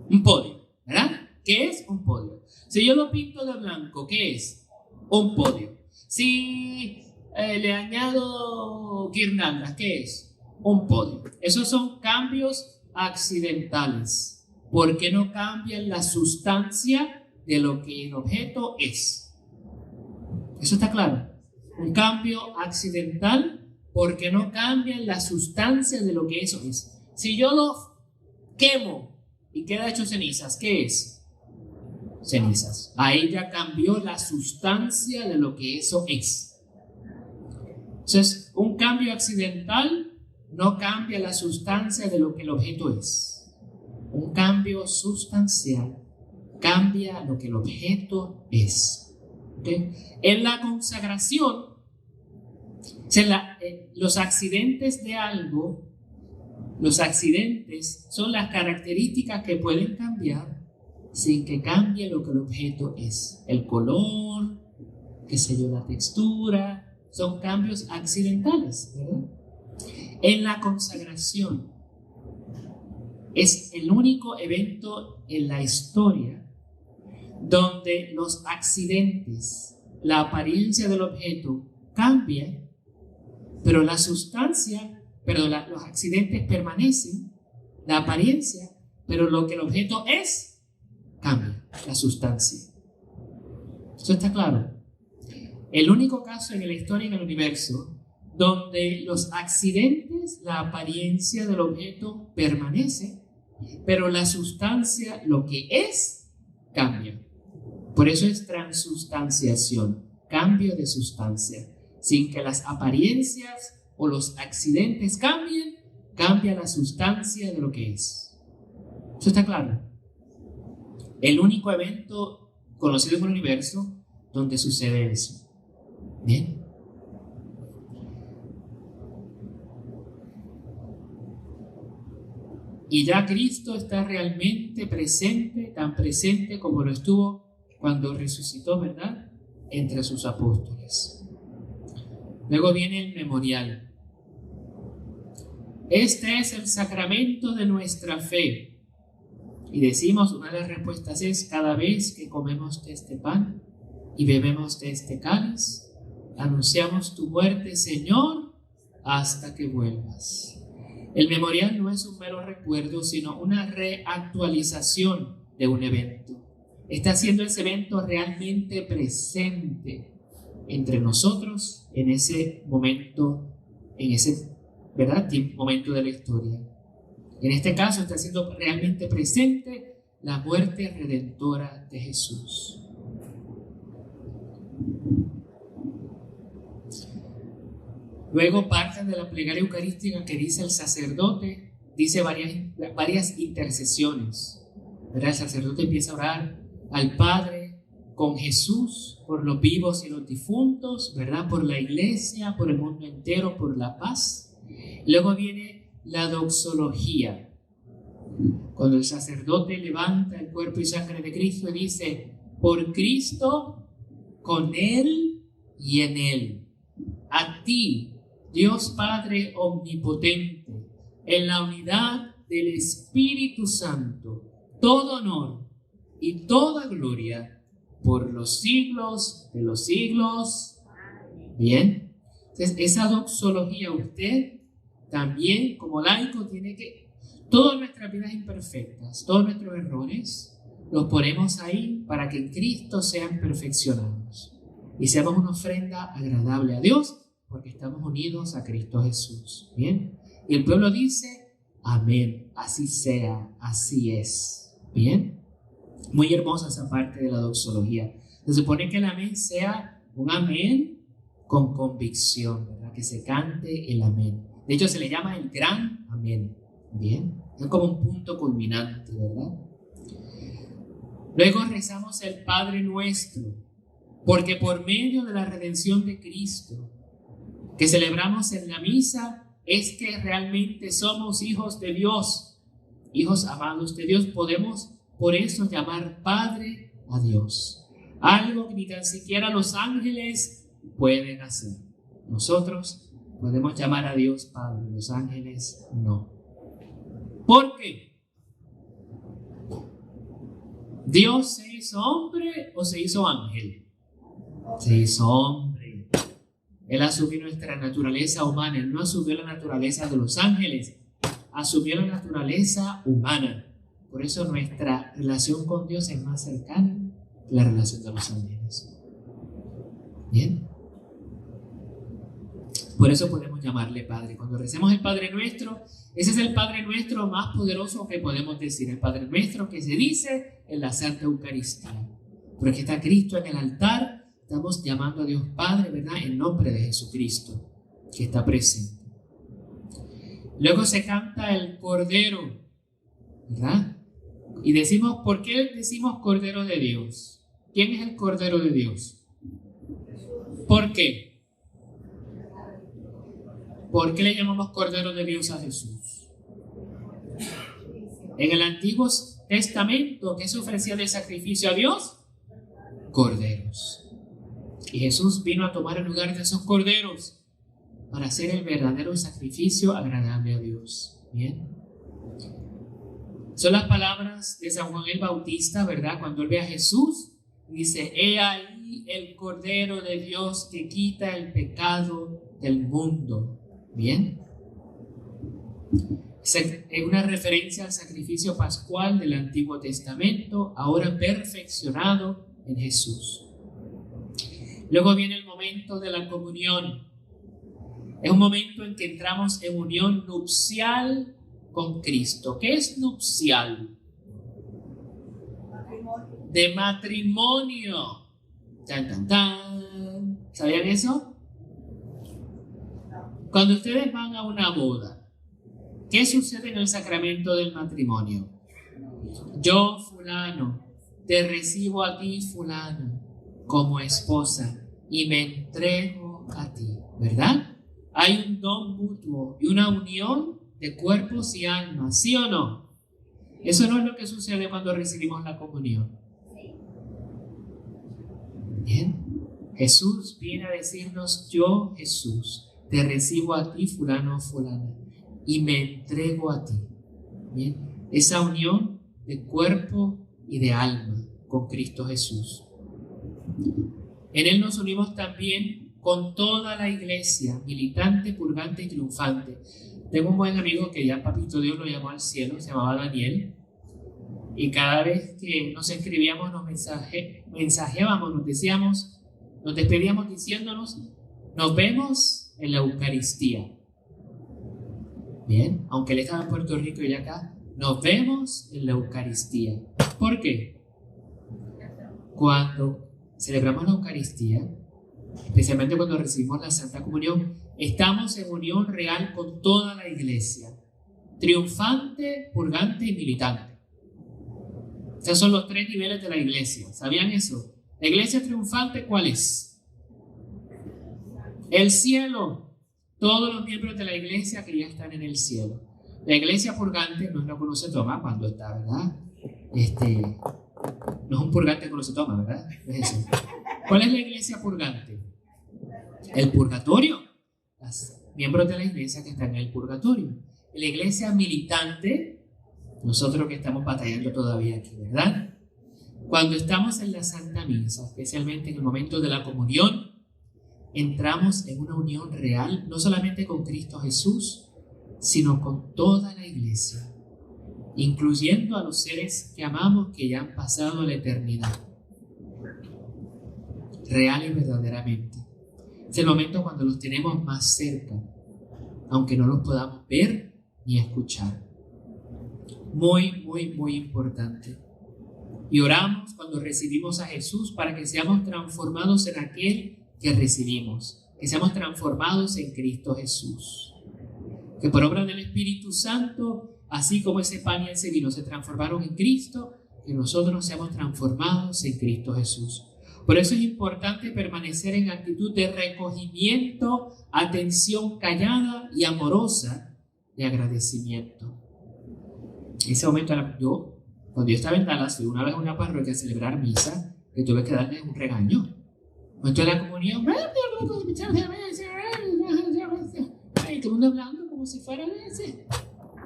A: Un podio, ¿verdad? ¿Qué es un podio? Si yo lo pinto de blanco, ¿qué es? Un podio. Si le añado guirnaldas, ¿qué es? Un podio. Esos son cambios accidentales, porque no cambian la sustancia de lo que el objeto es. ¿Eso está claro? Un cambio accidental porque no cambian la sustancia de lo que eso es. Si yo lo quemo y queda hecho cenizas, ¿qué es? Cenizas. Ahí ya cambió la sustancia de lo que eso es. Entonces, un cambio accidental no cambia la sustancia de lo que el objeto es. Un cambio sustancial cambia lo que el objeto es. ¿Okay? En la consagración, los accidentes de algo, los accidentes son las características que pueden cambiar sin que cambie lo que el objeto es. El color, la textura, son cambios accidentales, ¿verdad? En la consagración, es el único evento en la historia donde los accidentes, la apariencia del objeto cambia, pero la sustancia, los accidentes permanecen, la apariencia, pero lo que el objeto es, cambia, la sustancia. ¿Eso está claro? El único caso en la historia del universo donde los accidentes, la apariencia del objeto permanece, pero la sustancia, lo que es, cambia. Por eso es transustanciación, cambio de sustancia. Sin que las apariencias o los accidentes cambien, cambia la sustancia de lo que es. ¿Eso está claro? El único evento conocido en el universo donde sucede eso. ¿Bien? Y ya Cristo está realmente presente, tan presente como lo estuvo cuando resucitó, ¿verdad?, entre sus apóstoles. Luego viene el memorial. Este es el sacramento de nuestra fe. Y decimos, una de las respuestas es, cada vez que comemos de este pan y bebemos de este cáliz, anunciamos tu muerte, Señor, hasta que vuelvas. El memorial no es un mero recuerdo, sino una reactualización de un evento. Está haciendo ese evento realmente presente entre nosotros en ese momento, ¿verdad?, momento de la historia. En este caso está haciendo realmente presente la muerte redentora de Jesús. Luego parte de la plegaria eucarística que dice el sacerdote, dice varias intercesiones, ¿verdad? El sacerdote empieza a orar al Padre con Jesús por los vivos y los difuntos, ¿verdad?, por la iglesia, por el mundo entero, por la paz. Luego viene la doxología, cuando el sacerdote levanta el cuerpo y sangre de Cristo y dice, por Cristo, con Él y en Él, a ti, Dios Padre omnipotente, en la unidad del Espíritu Santo, todo honor y toda gloria por los siglos de los siglos. Bien. Entonces, esa doxología usted también, como laico, tiene que... Todas nuestras vidas imperfectas, todos nuestros errores, los ponemos ahí para que en Cristo sean perfeccionados y seamos una ofrenda agradable a Dios porque estamos unidos a Cristo Jesús. Bien. Y el pueblo dice, amén, así sea, así es. Bien. Muy hermosa esa parte de la doxología. Se supone que el amén sea un amén con convicción, ¿verdad? Que se cante el amén. De hecho, se le llama el gran amén. Bien, es como un punto culminante, ¿verdad? Luego rezamos el Padre Nuestro, porque por medio de la redención de Cristo que celebramos en la misa, es que realmente somos hijos de Dios, hijos amados de Dios. Podemos por eso llamar Padre a Dios, algo que ni tan siquiera los ángeles pueden hacer. Nosotros podemos llamar a Dios Padre, los ángeles no. ¿Por qué? ¿Dios se hizo hombre o se hizo ángel? Se hizo hombre. Él asumió nuestra naturaleza humana. Él no asumió la naturaleza de los ángeles, asumió la naturaleza humana. Por eso nuestra relación con Dios es más cercana que la relación de los ángeles. Bien. Por eso podemos llamarle Padre. Cuando recemos el Padre Nuestro, ese es el Padre Nuestro más poderoso que podemos decir. El Padre Nuestro que se dice en la Santa Eucaristía. Porque está Cristo en el altar, estamos llamando a Dios Padre, ¿verdad? En nombre de Jesucristo, que está presente. Luego se canta el Cordero, ¿verdad? Y decimos, ¿por qué decimos Cordero de Dios? ¿Quién es el Cordero de Dios? ¿Por qué? ¿Por qué le llamamos Cordero de Dios a Jesús? En el Antiguo Testamento, ¿qué se ofrecía de sacrificio a Dios? Corderos. Y Jesús vino a tomar el lugar de esos corderos para hacer el verdadero sacrificio agradable a Dios. Bien. Son las palabras de San Juan el Bautista, ¿verdad? Cuando él ve a Jesús, dice, he ahí el Cordero de Dios que quita el pecado del mundo. Bien. Es una referencia al sacrificio pascual del Antiguo Testamento, ahora perfeccionado en Jesús. Luego viene el momento de la comunión. Es un momento en que entramos en unión nupcial con Cristo. ¿Qué es nupcial?
B: Matrimonio.
A: De matrimonio. Tan, tan, tan. ¿Sabían eso? Cuando ustedes van a una boda, ¿qué sucede en el sacramento del matrimonio? Yo, fulano, te recibo a ti, fulano, como esposa y me entrego a ti, ¿verdad? Hay un don mutuo y una unión de cuerpos y almas, ¿sí o no? Eso no es lo que sucede cuando recibimos la comunión. Bien, Jesús viene a decirnos, yo, Jesús, te recibo a ti, fulano o fulana, y me entrego a ti. Bien, esa unión de cuerpo y de alma con Cristo Jesús. En Él nos unimos también con toda la iglesia, militante, purgante y triunfante. Tengo un buen amigo que ya Papito Dios lo llamó al cielo, se llamaba Daniel, y cada vez que nos escribíamos, nos mensajeábamos, nos decíamos, nos despedíamos diciéndonos, nos vemos en la Eucaristía. Bien, aunque él estaba en Puerto Rico y acá, nos vemos en la Eucaristía. ¿Por qué? Cuando celebramos la Eucaristía, especialmente cuando recibimos la Santa Comunión, estamos en unión real con toda la iglesia, triunfante, purgante y militante. Esos son los tres niveles de la iglesia. ¿Sabían eso? La iglesia triunfante, ¿cuál es? El cielo. Todos los miembros de la iglesia que ya están en el cielo. La iglesia purgante no es lo que uno se toma cuando está, ¿verdad? No es un purgante que uno se toma, ¿verdad? Es eso. ¿Cuál es la iglesia purgante? El purgatorio. Los miembros de la iglesia que están en el purgatorio. La iglesia militante, nosotros que estamos batallando todavía aquí, ¿verdad? Cuando estamos en la Santa Misa, especialmente en el momento de la comunión, entramos en una unión real, no solamente con Cristo Jesús, sino con toda la iglesia, incluyendo a los seres que amamos que ya han pasado a la eternidad, real y verdaderamente. Es el momento cuando los tenemos más cerca, aunque no los podamos ver ni escuchar. Muy, muy, muy importante. Y oramos cuando recibimos a Jesús para que seamos transformados en aquel que recibimos, que seamos transformados en Cristo Jesús. Que por obra del Espíritu Santo, así como ese pan y ese vino se transformaron en Cristo, que nosotros seamos transformados en Cristo Jesús. Por eso es importante permanecer en actitud de recogimiento, atención callada y amorosa de agradecimiento. En ese momento, cuando yo estaba en Dallas, fui una vez a una parroquia a celebrar misa, que tuve que darle un regaño. Cuando la comunión, y todo el mundo hablando como si fuera ese.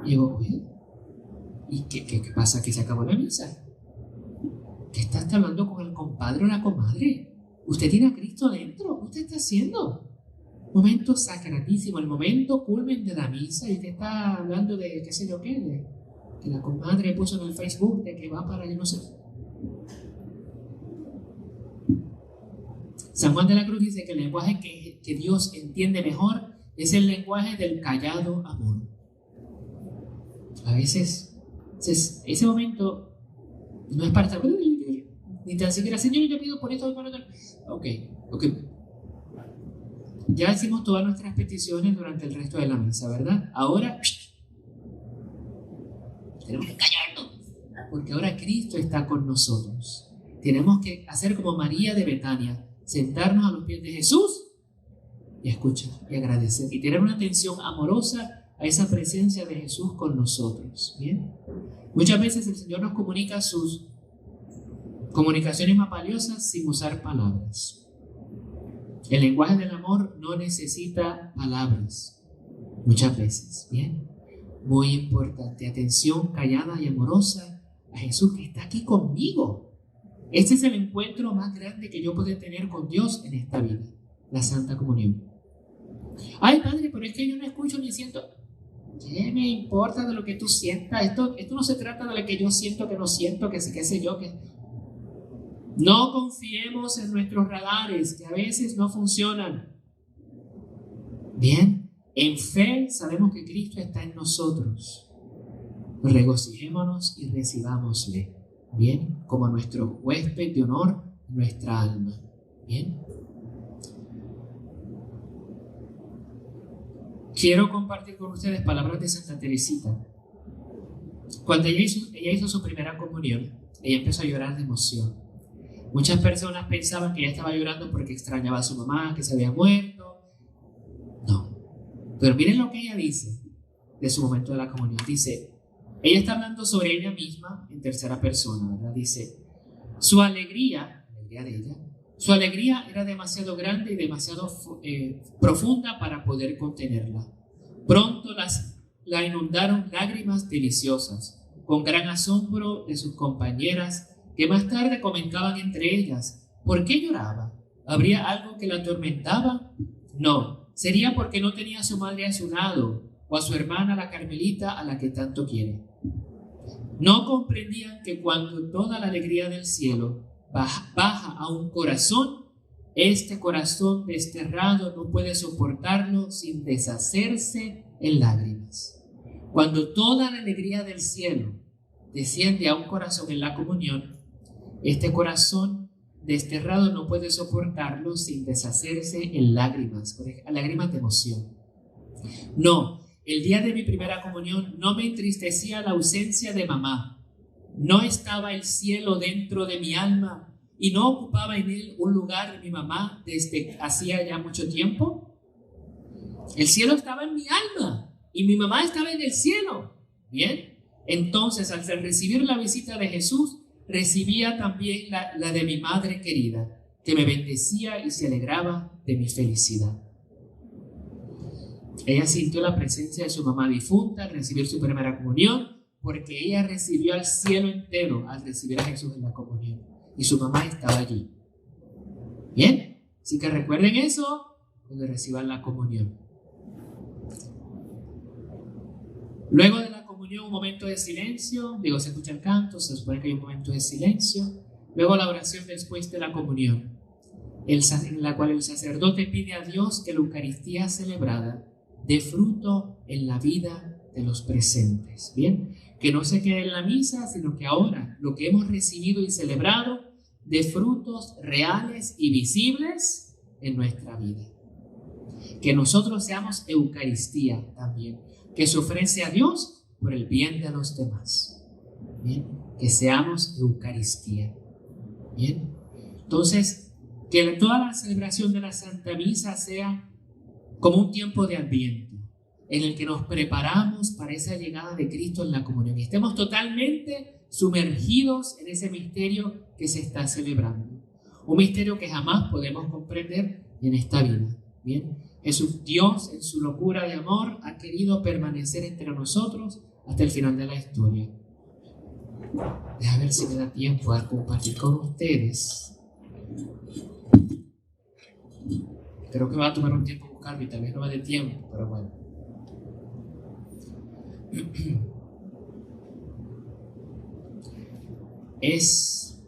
A: Y digo, oye, ¿y qué pasa? ¿Que se acabó la misa? ¿Qué está hablando con el compadre o la comadre? Usted tiene a Cristo dentro. ¿Qué usted está haciendo? Momento sacratísimo, el momento culmen de la misa, y usted está hablando de qué sé yo qué, de que la comadre puso en el Facebook de que va para yo no sé. San Juan de la Cruz dice que el lenguaje que Dios entiende mejor es el lenguaje del callado amor. A veces ese momento no es para estar ni tan siquiera, Señor, yo pido por esto. Ok. Ya hicimos todas nuestras peticiones durante el resto de la misa, ¿verdad? Ahora tenemos que callarnos, porque ahora Cristo está con nosotros. Tenemos que hacer como María de Betania, sentarnos a los pies de Jesús y escuchar y agradecer y tener una atención amorosa a esa presencia de Jesús con nosotros. ¿Bien? Muchas veces el Señor nos comunica sus comunicaciones más valiosas sin usar palabras. El lenguaje del amor no necesita palabras. Muchas veces. ¿Bien? Muy importante. Atención callada y amorosa a Jesús que está aquí conmigo. Este es el encuentro más grande que yo puedo tener con Dios en esta vida. La Santa Comunión. Ay, Padre, pero es que yo no escucho ni siento. ¿Qué me importa de lo que tú sientas? Esto no se trata de lo que yo siento, que no siento, que sé yo, que... No confiemos en nuestros radares, que a veces no funcionan. Bien, en fe sabemos que Cristo está en nosotros. Regocijémonos y recibámosle. Bien, como nuestro huésped de honor, nuestra alma. Bien. Quiero compartir con ustedes palabras de Santa Teresita. Cuando ella hizo su primera comunión, ella empezó a llorar de emoción. Muchas personas pensaban que ella estaba llorando porque extrañaba a su mamá, que se había muerto. No. Pero miren lo que ella dice de su momento de la comunión. Dice, ella está hablando sobre ella misma en tercera persona, ¿verdad? Dice, su alegría de ella, su alegría era demasiado grande y demasiado profunda para poder contenerla. Pronto la inundaron lágrimas deliciosas, con gran asombro de sus compañeras, que más tarde comentaban entre ellas, ¿por qué lloraba? ¿Habría algo que la atormentaba? No, sería porque no tenía a su madre a su lado, o a su hermana la Carmelita a la que tanto quiere. No comprendían que cuando toda la alegría del cielo baja a un corazón, este corazón desterrado no puede soportarlo sin deshacerse en lágrimas. Cuando toda la alegría del cielo desciende a un corazón en la comunión, este corazón desterrado no puede soportarlo sin deshacerse en lágrimas de emoción. No, el día de mi primera comunión no me entristecía la ausencia de mamá. No estaba el cielo dentro de mi alma y no ocupaba en él un lugar de mi mamá desde hacía ya mucho tiempo. El cielo estaba en mi alma y mi mamá estaba en el cielo. Bien, entonces al recibir la visita de Jesús, recibía también la de mi madre querida, que me bendecía y se alegraba de mi felicidad. Ella sintió la presencia de su mamá difunta al recibir su primera comunión, porque ella recibió al cielo entero al recibir a Jesús en la comunión. Y su mamá estaba allí. Bien, así que recuerden eso, donde reciban la comunión. Luego de la comunión, un momento de silencio. Se escucha el canto, se supone que hay un momento de silencio. Luego la oración después de la comunión, en la cual el sacerdote pide a Dios que la Eucaristía celebrada dé fruto en la vida de los presentes. Bien, que no se quede en la misa, sino que ahora lo que hemos recibido y celebrado dé frutos reales y visibles en nuestra vida. Que nosotros seamos Eucaristía también, que se ofrece a Dios por el bien de los demás. Bien, que seamos Eucaristía. Bien, entonces, que toda la celebración de la Santa Misa sea como un tiempo de Adviento, en el que nos preparamos para esa llegada de Cristo en la comunión y estemos totalmente sumergidos en ese misterio que se está celebrando. Un misterio que jamás podemos comprender en esta vida. Bien, Jesús, Dios, en su locura de amor, ha querido permanecer entre nosotros hasta el final de la historia. Deja ver si me da tiempo a compartir con ustedes. Creo que va a tomar un tiempo buscarlo y tal vez no me dé tiempo, pero bueno. Es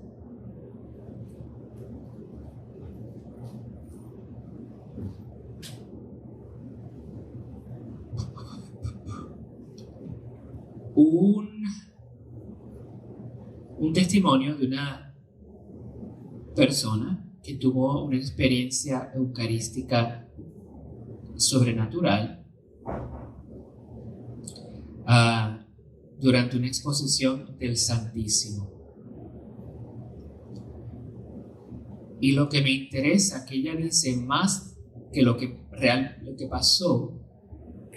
A: un testimonio de una persona que tuvo una experiencia eucarística sobrenatural durante una exposición del Santísimo. Y lo que me interesa, que ella dice más que lo que pasó,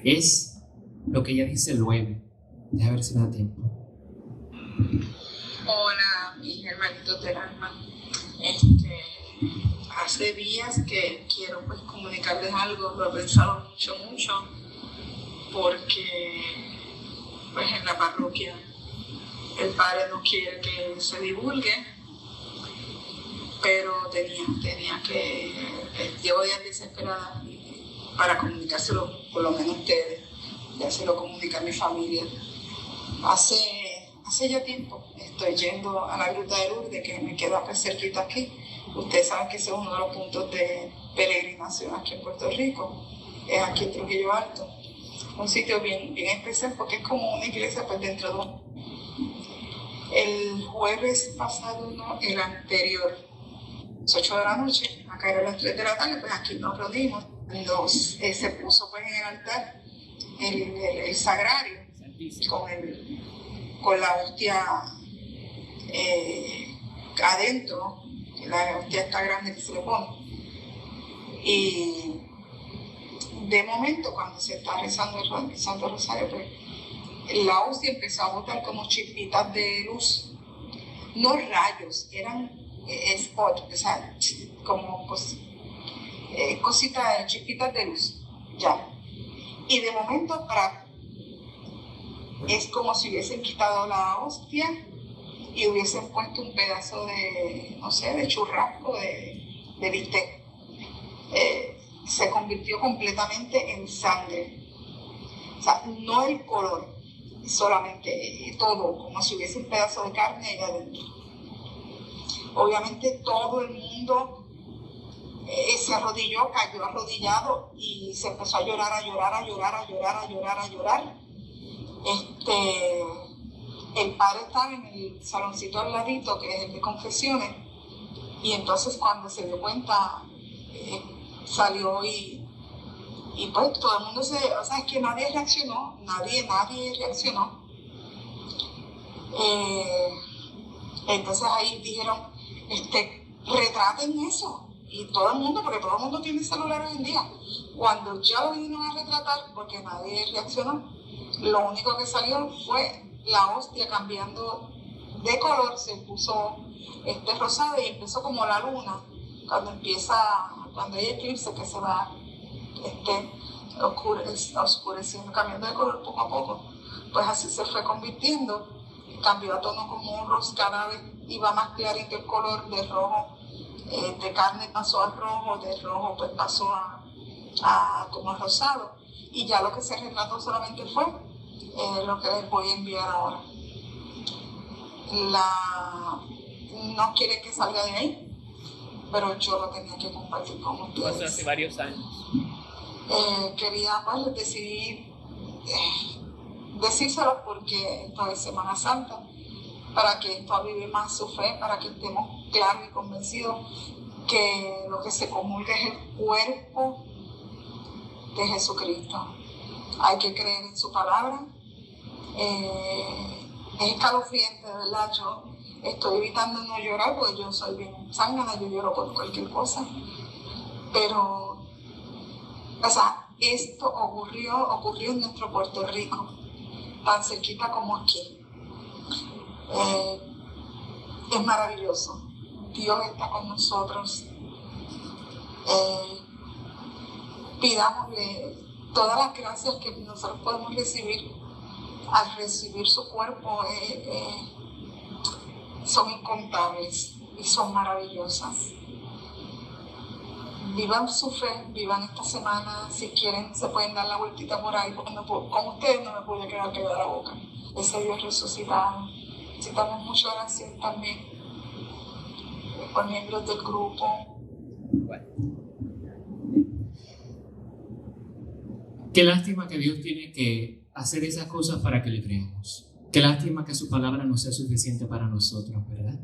A: es lo que ella dice luego. Déjame ver si me da tiempo.
D: Hola, mis hermanitos del alma. Hace días que quiero comunicarles algo, lo he pensado mucho, porque en la parroquia el padre no quiere que se divulgue, pero tenía que, llevo días desesperada para comunicárselo, por lo menos a ustedes, ya se lo comunica a mi familia. Hace ya tiempo estoy yendo a la Gruta de Lourdes, que me queda cerquita aquí. Ustedes saben que ese es uno de los puntos de peregrinación aquí en Puerto Rico, es aquí en Trujillo Alto. Un sitio bien especial porque es como una iglesia dentro de un... El jueves pasado, no, el anterior, las 8 de la noche, acá era las 3 de la tarde, aquí nos reunimos. Se puso en el altar el sagrario con la hostia adentro, la hostia está grande que se le pone. Y de momento, cuando se está rezando el Santo Rosario, la hostia empezó a botar como chispitas de luz, no rayos, eran spot, o sea, como cositas, chispitas de luz, ya. Y de momento, es como si hubiesen quitado la hostia y hubiesen puesto un pedazo de, no sé, de churrasco, de bistec. Se convirtió completamente en sangre. O sea, no el color, solamente todo, como si hubiese un pedazo de carne ahí adentro. Obviamente todo el mundo se arrodilló, cayó arrodillado y se empezó a llorar. El padre estaba en el saloncito al ladito, que es el de confesiones, y entonces cuando se dio cuenta, salió y todo el mundo es que nadie reaccionó, nadie reaccionó. Entonces ahí dijeron, retraten eso, y todo el mundo, porque todo el mundo tiene celular hoy en día. Cuando ya lo vinieron a retratar, porque nadie reaccionó, lo único que salió fue la hostia cambiando de color, se puso rosado y empezó como la luna, cuando hay eclipse, que se va oscureciendo, cambiando de color poco a poco, pues así se fue convirtiendo, cambió a tono como un rosa, cada vez iba más clarito el color, de rojo, de carne pasó al rojo, de rojo pues pasó como rosado, y ya lo que se retrató solamente fue lo que les voy a enviar ahora. No quiere que salga de ahí, pero yo lo tenía que compartir con ustedes.
A: Hace varios años.
D: Quería, pues, decidí decírselo porque esto es Semana Santa, para que esto avive más su fe, para que estemos claros y convencidos que lo que se comulga es el cuerpo de Jesucristo. Hay que creer en su palabra. Es escalofriante, de verdad. Yo estoy evitando no llorar porque yo soy bien zángana, yo lloro por cualquier cosa. Pero, o sea, esto ocurrió en nuestro Puerto Rico, tan cerquita como aquí. Es maravilloso. Dios está con nosotros. Pidámosle todas las gracias que nosotros podemos recibir al recibir su cuerpo. Son incontables y son maravillosas. Vivan su fe, vivan esta semana. Si quieren, se pueden dar la vueltita por ahí. Con ustedes no me puede quedar pegada la boca. Ese Dios resucitado. Necesitamos mucha oración también por miembros del grupo.
A: Bueno. Qué lástima que Dios tiene que hacer esas cosas para que le creamos. Qué lástima que su palabra no sea suficiente para nosotros, ¿verdad?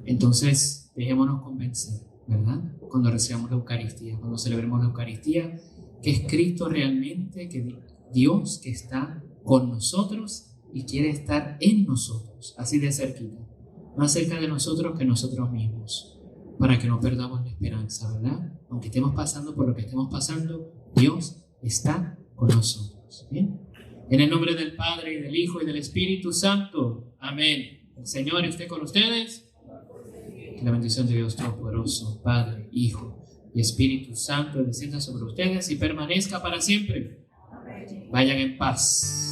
A: Entonces, dejémonos convencer, ¿verdad? Cuando recibamos la Eucaristía, cuando celebremos la Eucaristía, que es Cristo realmente, que Dios que está con nosotros y quiere estar en nosotros, así de cerquita, más cerca de nosotros que nosotros mismos, para que no perdamos la esperanza, ¿verdad? Aunque estemos pasando por lo que estemos pasando, Dios está con nosotros, ¿bien? En el nombre del Padre, y del Hijo, y del Espíritu Santo. Amén. El Señor esté con ustedes. Que la bendición de Dios Todopoderoso, Padre, Hijo y Espíritu Santo descienda sobre ustedes y permanezca para siempre. Vayan en paz.